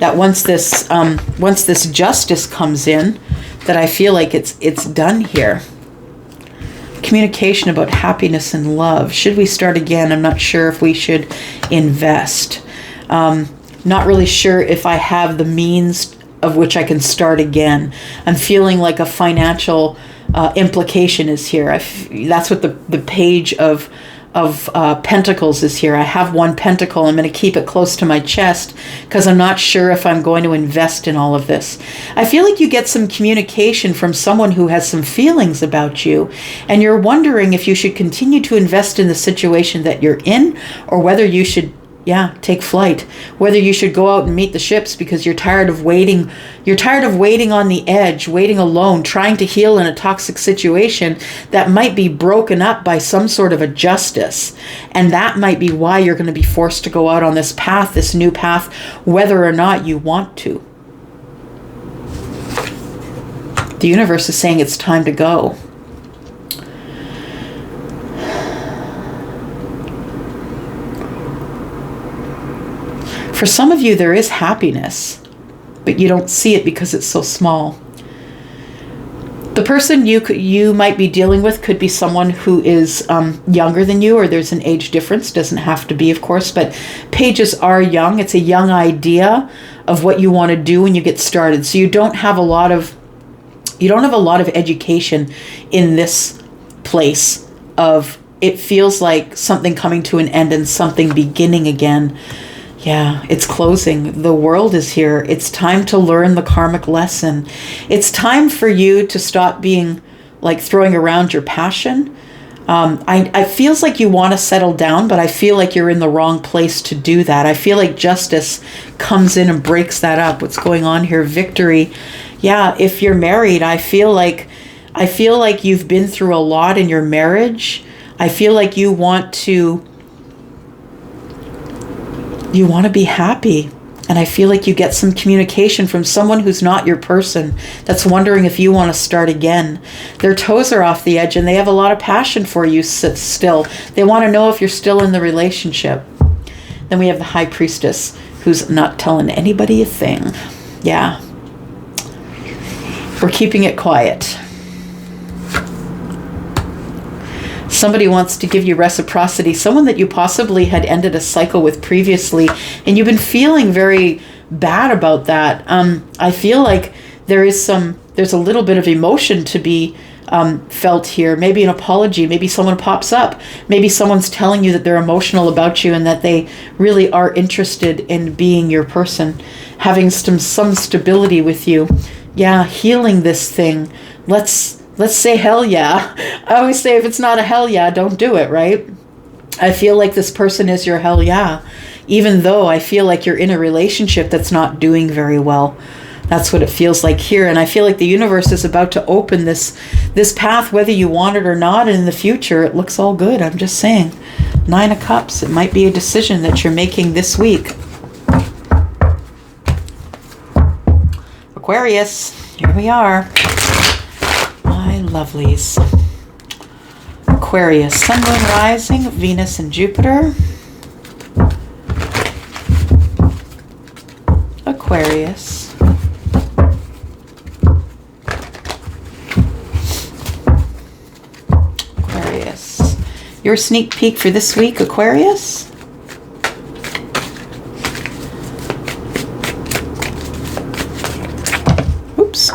That once this justice comes in, that I feel like it's done here. Communication about happiness and love. Should we start again? I'm not sure if we should invest. Not really sure if I have the means of which I can start again. I'm feeling like a financial implication is here. That's what the page of Pentacles is here. I have one pentacle. I'm going to keep it close to my chest because I'm not sure if I'm going to invest in all of this. I feel like you get some communication from someone who has some feelings about you, and you're wondering if you should continue to invest in the situation that you're in, or whether you should take flight. Whether you should go out and meet the ships because you're tired of waiting. You're tired of waiting on the edge, waiting alone, trying to heal in a toxic situation that might be broken up by some sort of a justice. And that might be why you're going to be forced to go out on this path, this new path, whether or not you want to. The universe is saying it's time to go. For some of you, there is happiness, but you don't see it because it's so small. The person you might be dealing with could be someone who is younger than you, or there's an age difference. Doesn't have to be, of course, but pages are young. It's a young idea of what you want to do when you get started. So you don't have a lot of education in this place of it feels like something coming to an end and something beginning again. Yeah, it's closing. The world is here. It's time to learn the karmic lesson. It's time for you to stop being like throwing around your passion. I feels like you want to settle down, but I feel like you're in the wrong place to do that. I feel like justice comes in and breaks that up. What's going on here? Victory. Yeah, if you're married, I feel like you've been through a lot in your marriage. I feel like you want to be happy. And I feel like you get some communication from someone who's not your person, that's wondering if you want to start again. Their toes are off the edge and they have a lot of passion for you still. They want to know if you're still in the relationship. Then we have the High Priestess, who's not telling anybody a thing. Yeah. We're keeping it quiet. Somebody wants to give you reciprocity, someone that you possibly had ended a cycle with previously, and you've been feeling very bad about that. I feel like there's a little bit of emotion to be felt here. Maybe an apology. Maybe someone pops up. Maybe someone's telling you that they're emotional about you and that they really are interested in being your person, having some stability with you. Yeah, healing this thing. Let's say hell yeah. I always say if it's not a hell yeah, don't do it, right? I feel like this person is your hell yeah, even though I feel like you're in a relationship that's not doing very well. That's what it feels like here. And I feel like the universe is about to open this this path, whether you want it or not, and in the future, it looks all good. I'm just saying. 9 of Cups. It might be a decision that you're making this week. Aquarius, here we are. My lovelies. Aquarius, Sun, Moon, Rising, Venus, and Jupiter. Aquarius. Aquarius. Your sneak peek for this week, Aquarius. Oops.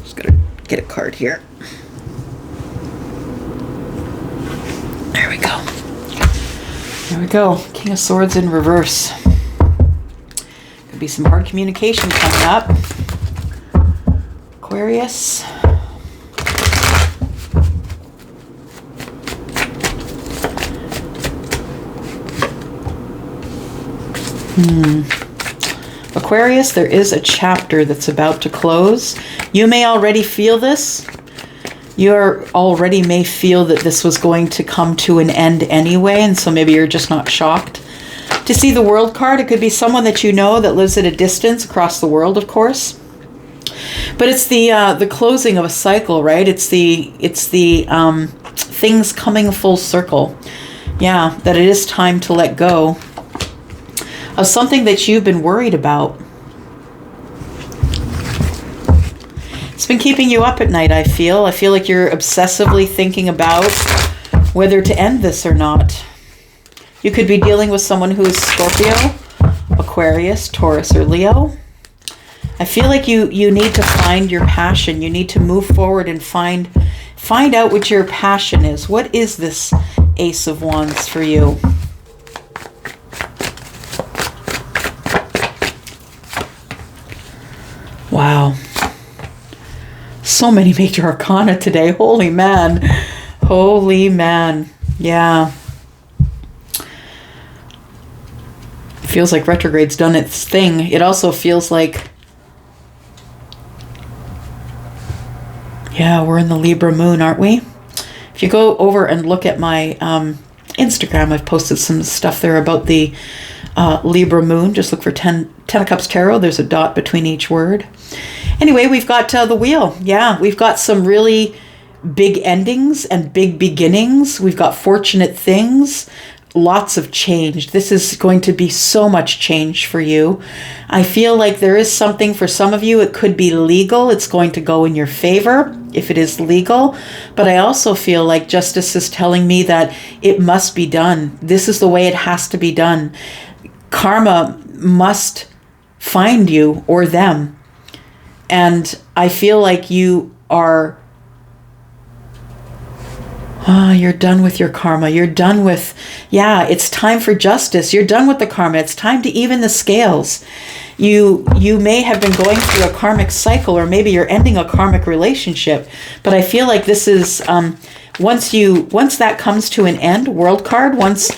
Just gotta get a card here. There we go. There we go. King of Swords in reverse. Could be some hard communication coming up. Aquarius. Aquarius, there is a chapter that's about to close. You may already feel this. You already may feel that this was going to come to an end anyway, and so maybe you're just not shocked to see the World card. It could be someone that you know that lives at a distance across the world, of course. But it's the closing of a cycle, right? It's the things coming full circle. Yeah, that it is time to let go of something that you've been worried about. It's been keeping you up at night, I feel. I feel like you're obsessively thinking about whether to end this or not. You could be dealing with someone who is Scorpio, Aquarius, Taurus, or Leo. I feel like you need to find your passion. You need to move forward and find out what your passion is. What is this Ace of Wands for you? Wow. So many major arcana today. Holy man. Holy man. Yeah. Feels like retrograde's done its thing. It also feels like, yeah, we're in the Libra moon, aren't we? If you go over and look at my Instagram, I've posted some stuff there about the Libra moon. Just look for 10 of Cups Tarot. There's a dot between each word. Anyway, we've got the wheel. Yeah, we've got some really big endings and big beginnings. We've got fortunate things. Lots of change. This is going to be so much change for you. I feel like there is something for some of you. It could be legal. It's going to go in your favor if it is legal. But I also feel like justice is telling me that it must be done. This is the way it has to be done. Karma must find you or them. And I feel like you are, you're done with your karma. You're done with, yeah, it's time for justice. You're done with the karma. It's time to even the scales. You may have been going through a karmic cycle, or maybe you're ending a karmic relationship. But I feel like this is, once that comes to an end, World card, once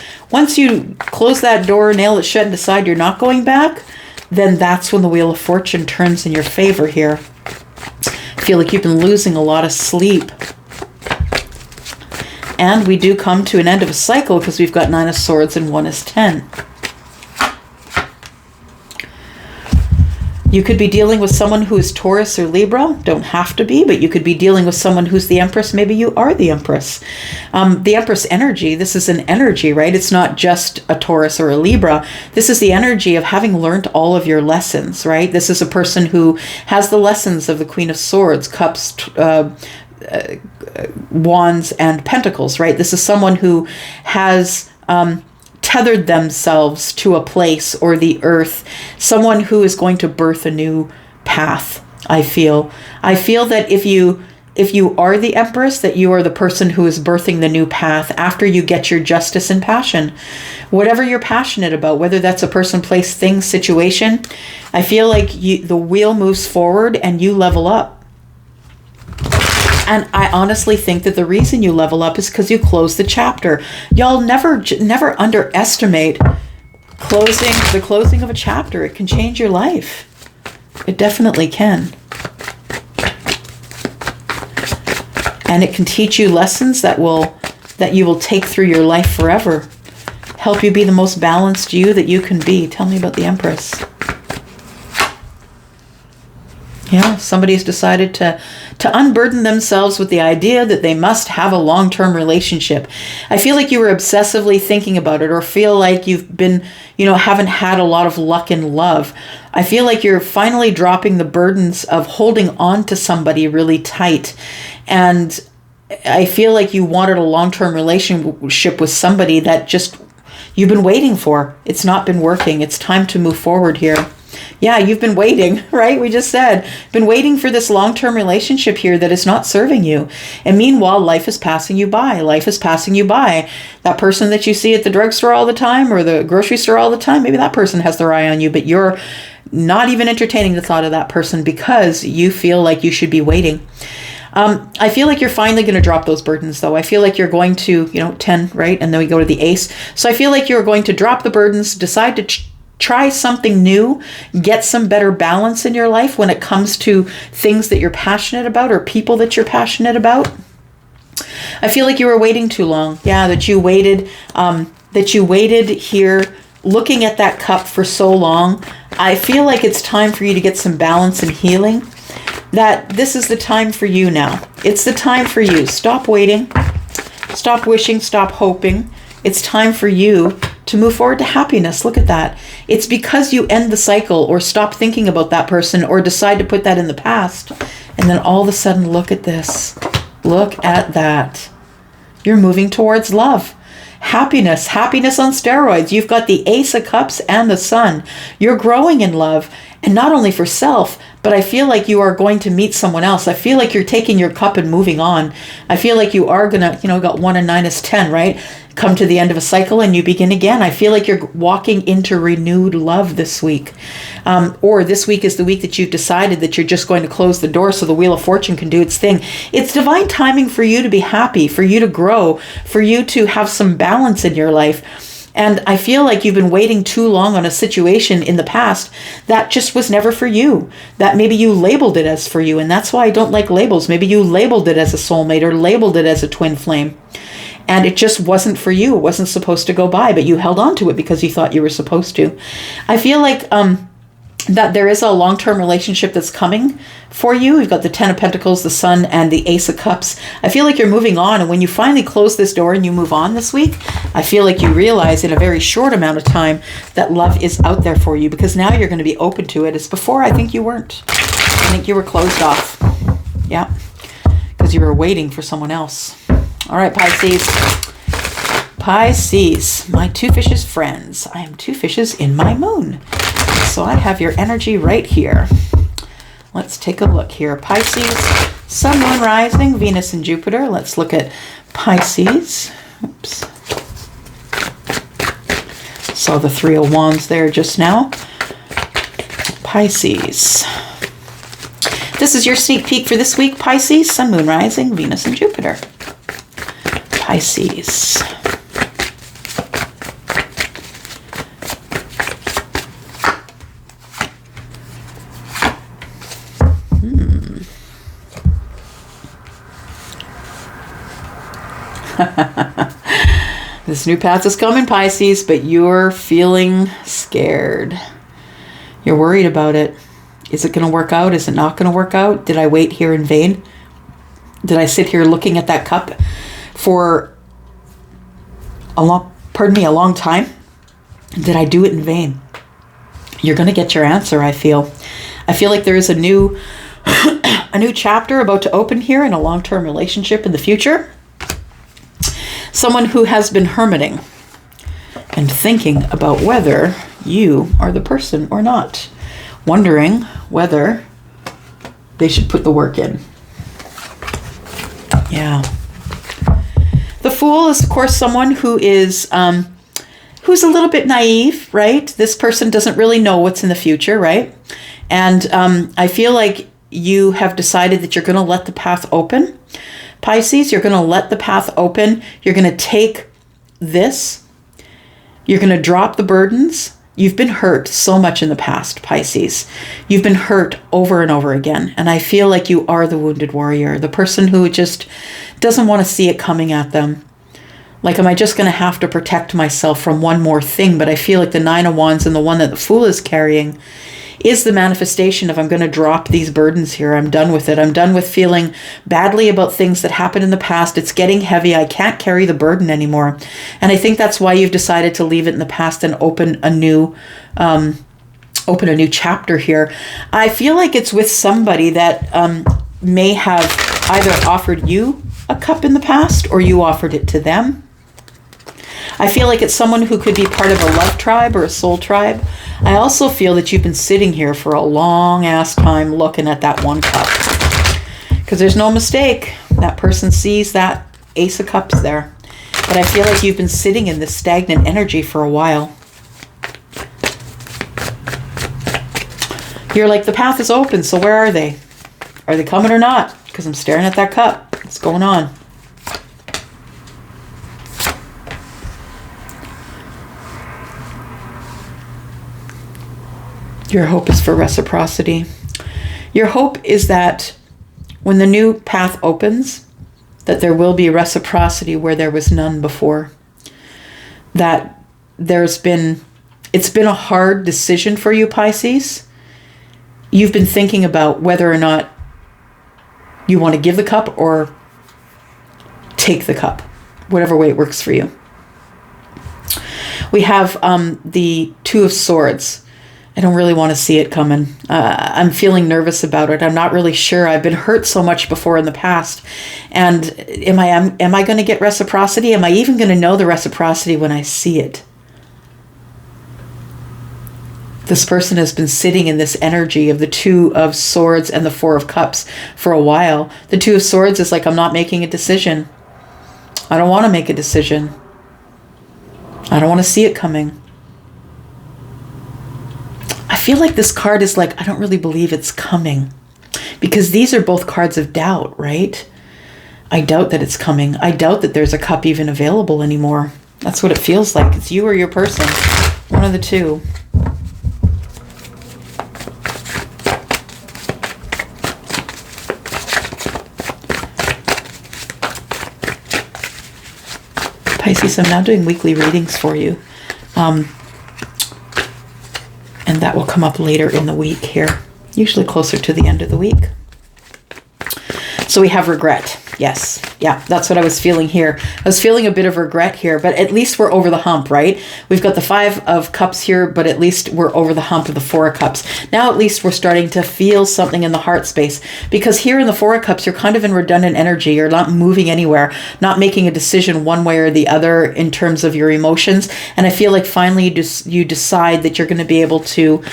you close that door, nail it shut and decide you're not going back, then that's when the Wheel of Fortune turns in your favor here. I feel like you've been losing a lot of sleep. And we do come to an end of a cycle because we've got 9 of Swords and 1 is 10. You could be dealing with someone who is Taurus or Libra. Don't have to be, but you could be dealing with someone who's the Empress. Maybe you are the Empress. The Empress energy, this is an energy, right? It's not just a Taurus or a Libra. This is the energy of having learned all of your lessons, right? This is a person who has the lessons of the Queen of Swords, Cups, Wands, and Pentacles, right? This is someone who has tethered themselves to a place or the earth, someone who is going to birth a new path. I feel that if you are the Empress, that you are the person who is birthing the new path after you get your justice and passion. Whatever you're passionate about, whether that's a person, place, thing, situation, I feel like the wheel moves forward and you level up. And I honestly think that the reason you level up is because you close the chapter. Y'all never underestimate the closing of a chapter. It can change your life. It definitely can. And it can teach you lessons that you will take through your life forever. Help you be the most balanced you that you can be. Tell me about the Empress. Yeah, somebody's decided to unburden themselves with the idea that they must have a long-term relationship. I feel like you were obsessively thinking about it, or feel like you've been, haven't had a lot of luck in love. I feel like you're finally dropping the burdens of holding on to somebody really tight. And I feel like you wanted a long-term relationship with somebody that just you've been waiting for. It's not been working. It's time to move forward here. Yeah, you've been waiting, right? We just said, been waiting for this long-term relationship here that is not serving you. And meanwhile, life is passing you by. Life is passing you by. That person that you see at the drugstore all the time or the grocery store all the time, maybe that person has their eye on you, but you're not even entertaining the thought of that person because you feel like you should be waiting. I feel like you're finally going to drop those burdens, though. I feel like you're going to, 10, right? And then we go to the ace. So I feel like you're going to drop the burdens, decide to try something new, get some better balance in your life when it comes to things that you're passionate about or people that you're passionate about. I feel like you were waiting too long. Yeah, that you waited here looking at that cup for so long. I feel like it's time for you to get some balance and healing. That this is the time for you now. It's the time for you. Stop waiting. Stop wishing. Stop hoping. It's time for you to move forward to happiness. Look at that. It's because you end the cycle or stop thinking about that person or decide to put that in the past. And then all of a sudden, look at this. Look at that. You're moving towards love. Happiness on steroids. You've got the Ace of Cups and the Sun. You're growing in love. And not only for self, but I feel like you are going to meet someone else. I feel like you're taking your cup and moving on. I feel like you are going to, got 1 and 9 is 10, right? Come to the end of a cycle and you begin again. I feel like you're walking into renewed love this week. Or this week is the week that you've decided that you're just going to close the door so the Wheel of Fortune can do its thing. It's divine timing for you to be happy, for you to grow, for you to have some balance in your life. And I feel like you've been waiting too long on a situation in the past that just was never for you. That maybe you labeled it as for you. And that's why I don't like labels. Maybe you labeled it as a soulmate or labeled it as a twin flame. And it just wasn't for you. It wasn't supposed to go by, but you held on to it because you thought you were supposed to. I feel like that there is a long-term relationship that's coming for you. We've got the 10 of Pentacles, the Sun, and the Ace of Cups. I feel like you're moving on. And when you finally close this door and you move on this week, I feel like you realize in a very short amount of time that love is out there for you because now you're going to be open to it. As before, I think you weren't. I think you were closed off. Yeah, because you were waiting for someone else. All right, Pisces. Pisces, my two fishes friends. I am two fishes in my moon. So I have your energy right here. Let's take a look here. Pisces, Sun, Moon, Rising, Venus, and Jupiter. Let's look at Pisces. Oops. Saw the 3 of Wands there just now. Pisces. This is your sneak peek for this week, Pisces, Sun, Moon, Rising, Venus, and Jupiter. Pisces. This new path is coming, Pisces, but you're feeling scared. You're worried about it. Is it going to work out? Is it not going to work out? Did I wait here in vain? Did I sit here looking at that cup for a long time? Did I do it in vain? You're going to get your answer, I feel. I feel like there is a new chapter about to open here in a long-term relationship in the future. Someone who has been hermiting and thinking about whether you are the person or not. Wondering whether they should put the work in. Yeah. The Fool is, of course, someone who is who's a little bit naive, right? This person doesn't really know what's in the future, right? And I feel like you have decided that you're going to let the path open. Pisces, you're going to let the path open. You're going to take this. You're going to drop the burdens. You've been hurt so much in the past, Pisces. You've been hurt over and over again. And I feel like you are the wounded warrior, the person who just doesn't want to see it coming at them. Like, am I just going to have to protect myself from one more thing? But I feel like the Nine of Wands and the one that the Fool is carrying is the manifestation of, I'm going to drop these burdens here. I'm done with it. I'm done with feeling badly about things that happened in the past. It's getting heavy. I can't carry the burden anymore. And I think that's why you've decided to leave it in the past and open a new chapter here. I feel like it's with somebody that may have either offered you a cup in the past or you offered it to them. I feel like it's someone who could be part of a love tribe or a soul tribe. I also feel that you've been sitting here for a long ass time looking at that one cup. Because there's no mistake. That person sees that Ace of Cups there. But I feel like you've been sitting in this stagnant energy for a while. You're like, the path is open, so where are they? Are they coming or not? Because I'm staring at that cup. What's going on? Your hope is for reciprocity. Your hope is that when the new path opens, that there will be reciprocity where there was none before. That it's been a hard decision for you, Pisces. You've been thinking about whether or not you want to give the cup or take the cup, whatever way it works for you. We have the Two of Swords. I don't really want to see it coming. I'm feeling nervous about it. I'm not really sure. I've been hurt so much before in the past. And am I going to get reciprocity? Am I even going to know the reciprocity when I see it? This person has been sitting in this energy of the Two of Swords and the Four of Cups for a while. The Two of Swords is like, I'm not making a decision. I don't want to make a decision. I don't want to see it coming. I feel like this card is like, I don't really believe it's coming. Because these are both cards of doubt, right? I doubt that it's coming. I doubt that there's a cup even available anymore. That's what it feels like. It's you or your person. One of the two. Pisces, I'm now doing weekly readings for you. And that will come up later in the week here, usually closer to the end of the week. So we have regret. Yes. Yeah, that's what I was feeling here. I was feeling a bit of regret here, but at least we're over the hump, right? We've got the Five of Cups here, but at least we're over the hump of the Four of Cups. Now at least we're starting to feel something in the heart space, because here in the Four of Cups, you're kind of in redundant energy. You're not moving anywhere, not making a decision one way or the other in terms of your emotions. And I feel like finally you decide that you're going to be able to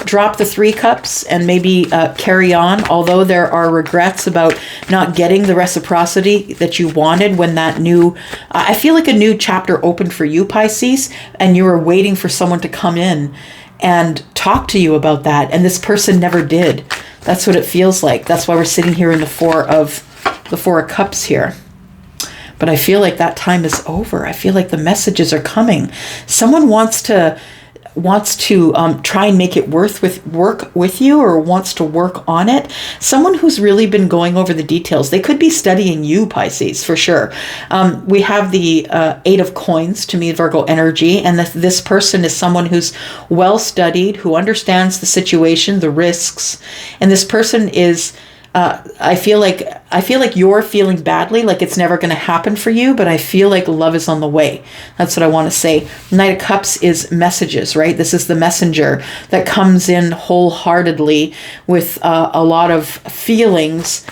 drop the Three Cups and maybe carry on, although there are regrets about not getting the reciprocity that you wanted when that new, I feel like a new chapter opened for you, Pisces, and you were waiting for someone to come in and talk to you about that, and this person never did. That's what it feels like. That's why we're sitting here in the Four of Cups here. But I feel like that time is over. I feel like the messages are coming. Someone wants to try and make it work with you, or wants to work on it. Someone who's really been going over the details. They could be studying you, Pisces, for sure. We have the Eight of Coins, to me, Virgo energy, and this person is someone who's well studied, who understands the situation, the risks, and this person is I feel like you're feeling badly, like it's never going to happen for you, but I feel like love is on the way. That's what I want to say. Knight of Cups is messages, right? This is the messenger that comes in wholeheartedly with a lot of feelings.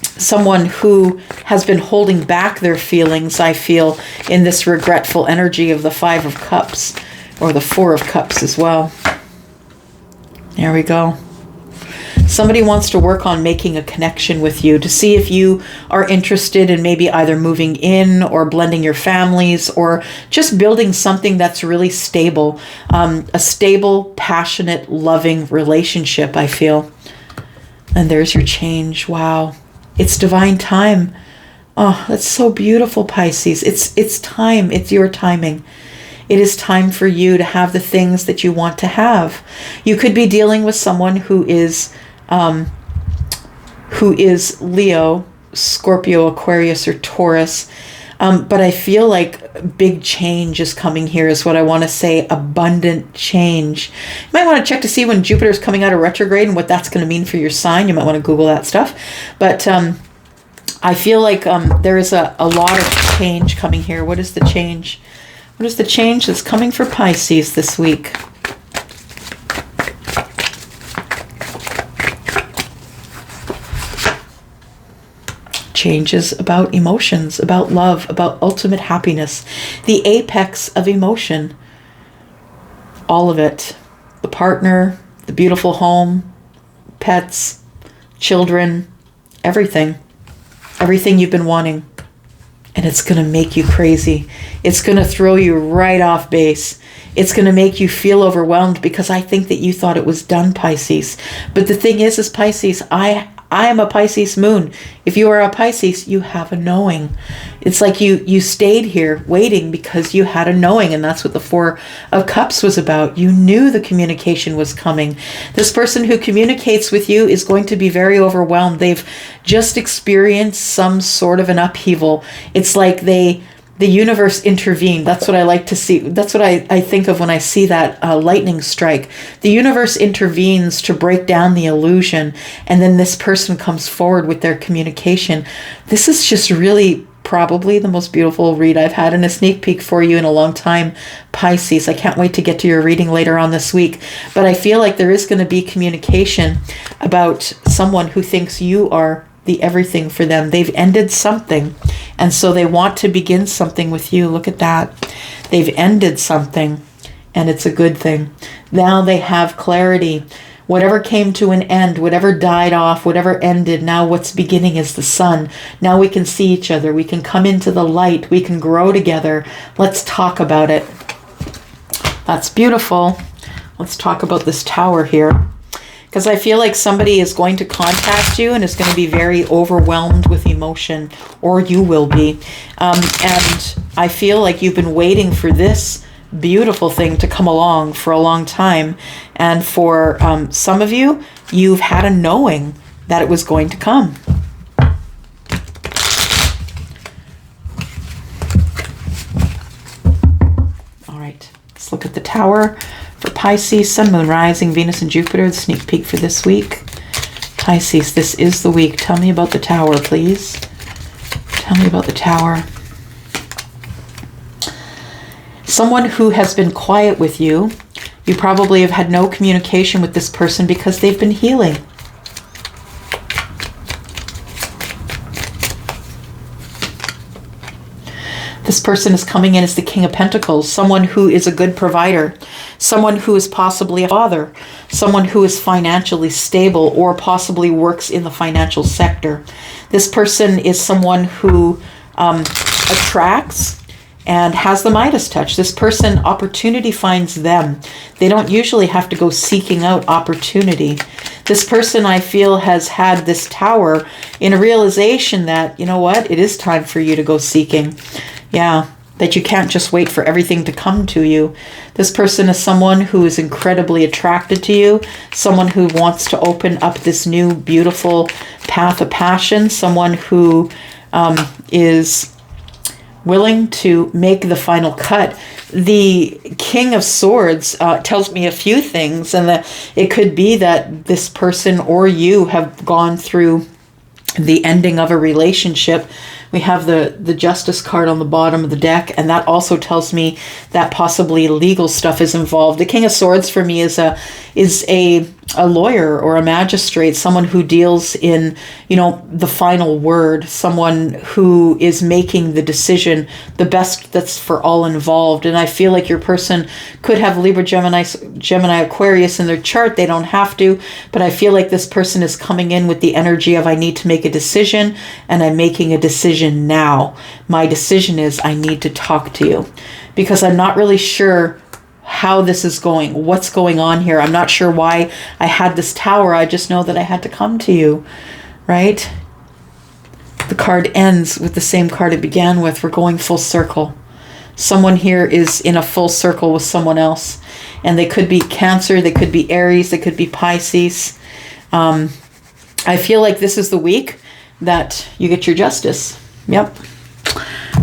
Someone who has been holding back their feelings, I feel, in this regretful energy of the Five of Cups, or the Four of Cups as well. There we go. Somebody wants to work on making a connection with you to see if you are interested in maybe either moving in or blending your families, or just building something that's really stable. A stable, passionate, loving relationship, I feel. And there's your change. Wow. It's divine time. Oh, that's so beautiful, Pisces. It's time. It's your timing. It is time for you to have the things that you want to have. You could be dealing with someone who is Leo, Scorpio, Aquarius, or Taurus. But I feel like big change is coming here is what I want to say. Abundant change. You might want to check to see when Jupiter is coming out of retrograde and what that's going to mean for your sign. You might want to Google that stuff. But I feel like there is a lot of change coming here. What is the change? What is the change that's coming for Pisces this week? Changes about emotions, about love, about ultimate happiness, the apex of emotion, all of it, the partner, the beautiful home, pets, children, everything you've been wanting. And it's going to make you crazy. It's going to throw you right off base. It's going to make you feel overwhelmed because I think that you thought it was done, Pisces. But the thing is Pisces, I am a Pisces moon. If you are a Pisces, you have a knowing. It's like you stayed here waiting because you had a knowing, and that's what the Four of Cups was about. You knew the communication was coming. This person who communicates with you is going to be very overwhelmed. They've just experienced some sort of an upheaval. It's like the universe intervened. That's what I like to see. That's what I think of when I see that lightning strike. The universe intervenes to break down the illusion, and then this person comes forward with their communication. This is just really probably the most beautiful read I've had in a sneak peek for you in a long time, Pisces. I can't wait to get to your reading later on this week. But I feel like there is going to be communication about someone who thinks you are the everything for them. They've ended something, and so they want to begin something with you. Look at that. They've ended something, and it's a good thing. Now they have clarity. Whatever came to an end, whatever died off, whatever ended, now what's beginning is the sun. Now we can see each other. We can come into the light. We can grow together. Let's talk about it. That's beautiful. Let's talk about this tower here. Because I feel like somebody is going to contact you and is going to be very overwhelmed with emotion, or you will be. And I feel like you've been waiting for this beautiful thing to come along for a long time. And for some of you, you've had a knowing that it was going to come. All right, let's look at the tower. For Pisces, Sun, Moon, Rising, Venus, and Jupiter, the sneak peek for this week. Pisces, this is the week. Tell me about the tower, please. Tell me about the tower. Someone who has been quiet with you. You probably have had no communication with this person because they've been healing. This person is coming in as the King of Pentacles, someone who is a good provider, someone who is possibly a father, someone who is financially stable or possibly works in the financial sector. This person is someone who attracts and has the Midas touch. This person, opportunity finds them. They don't usually have to go seeking out opportunity. This person, I feel, has had this tower in a realization that, you know what, it is time for you to go seeking. Yeah, that you can't just wait for everything to come to you. This person is someone who is incredibly attracted to you, someone who wants to open up this new, beautiful path of passion, someone who is willing to make the final cut. The King of Swords tells me a few things, and that it could be that this person or you have gone through the ending of a relationship. We have the Justice card on the bottom of the deck, and that also tells me that possibly legal stuff is involved. The King of Swords for me is a lawyer or a magistrate, someone who deals in, the final word, someone who is making the decision, the best that's for all involved. And I feel like your person could have Libra, Gemini, Aquarius in their chart. They don't have to, but I feel like this person is coming in with the energy of, I need to make a decision, and I'm making a decision now. My decision is I need to talk to you because I'm not really sure how this is going, what's going on here. I'm not sure why I had this tower. I just know that I had to come to you, right? The card ends with the same card it began with. We're going full circle. someone here is in a full circle with someone else. And they could be Cancer, they could be Aries, they could be Pisces. I feel like this is the week that you get your justice. Yep.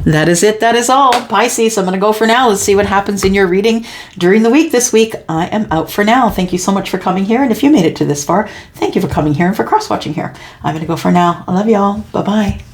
That is it. That is all. Pisces, I'm going to go for now. Let's see what happens in your reading during the week this week. I am out for now. Thank you so much for coming here. And if you made it to this far, thank you for coming here and for cross-watching here. I'm going to go for now. I love y'all. Bye-bye.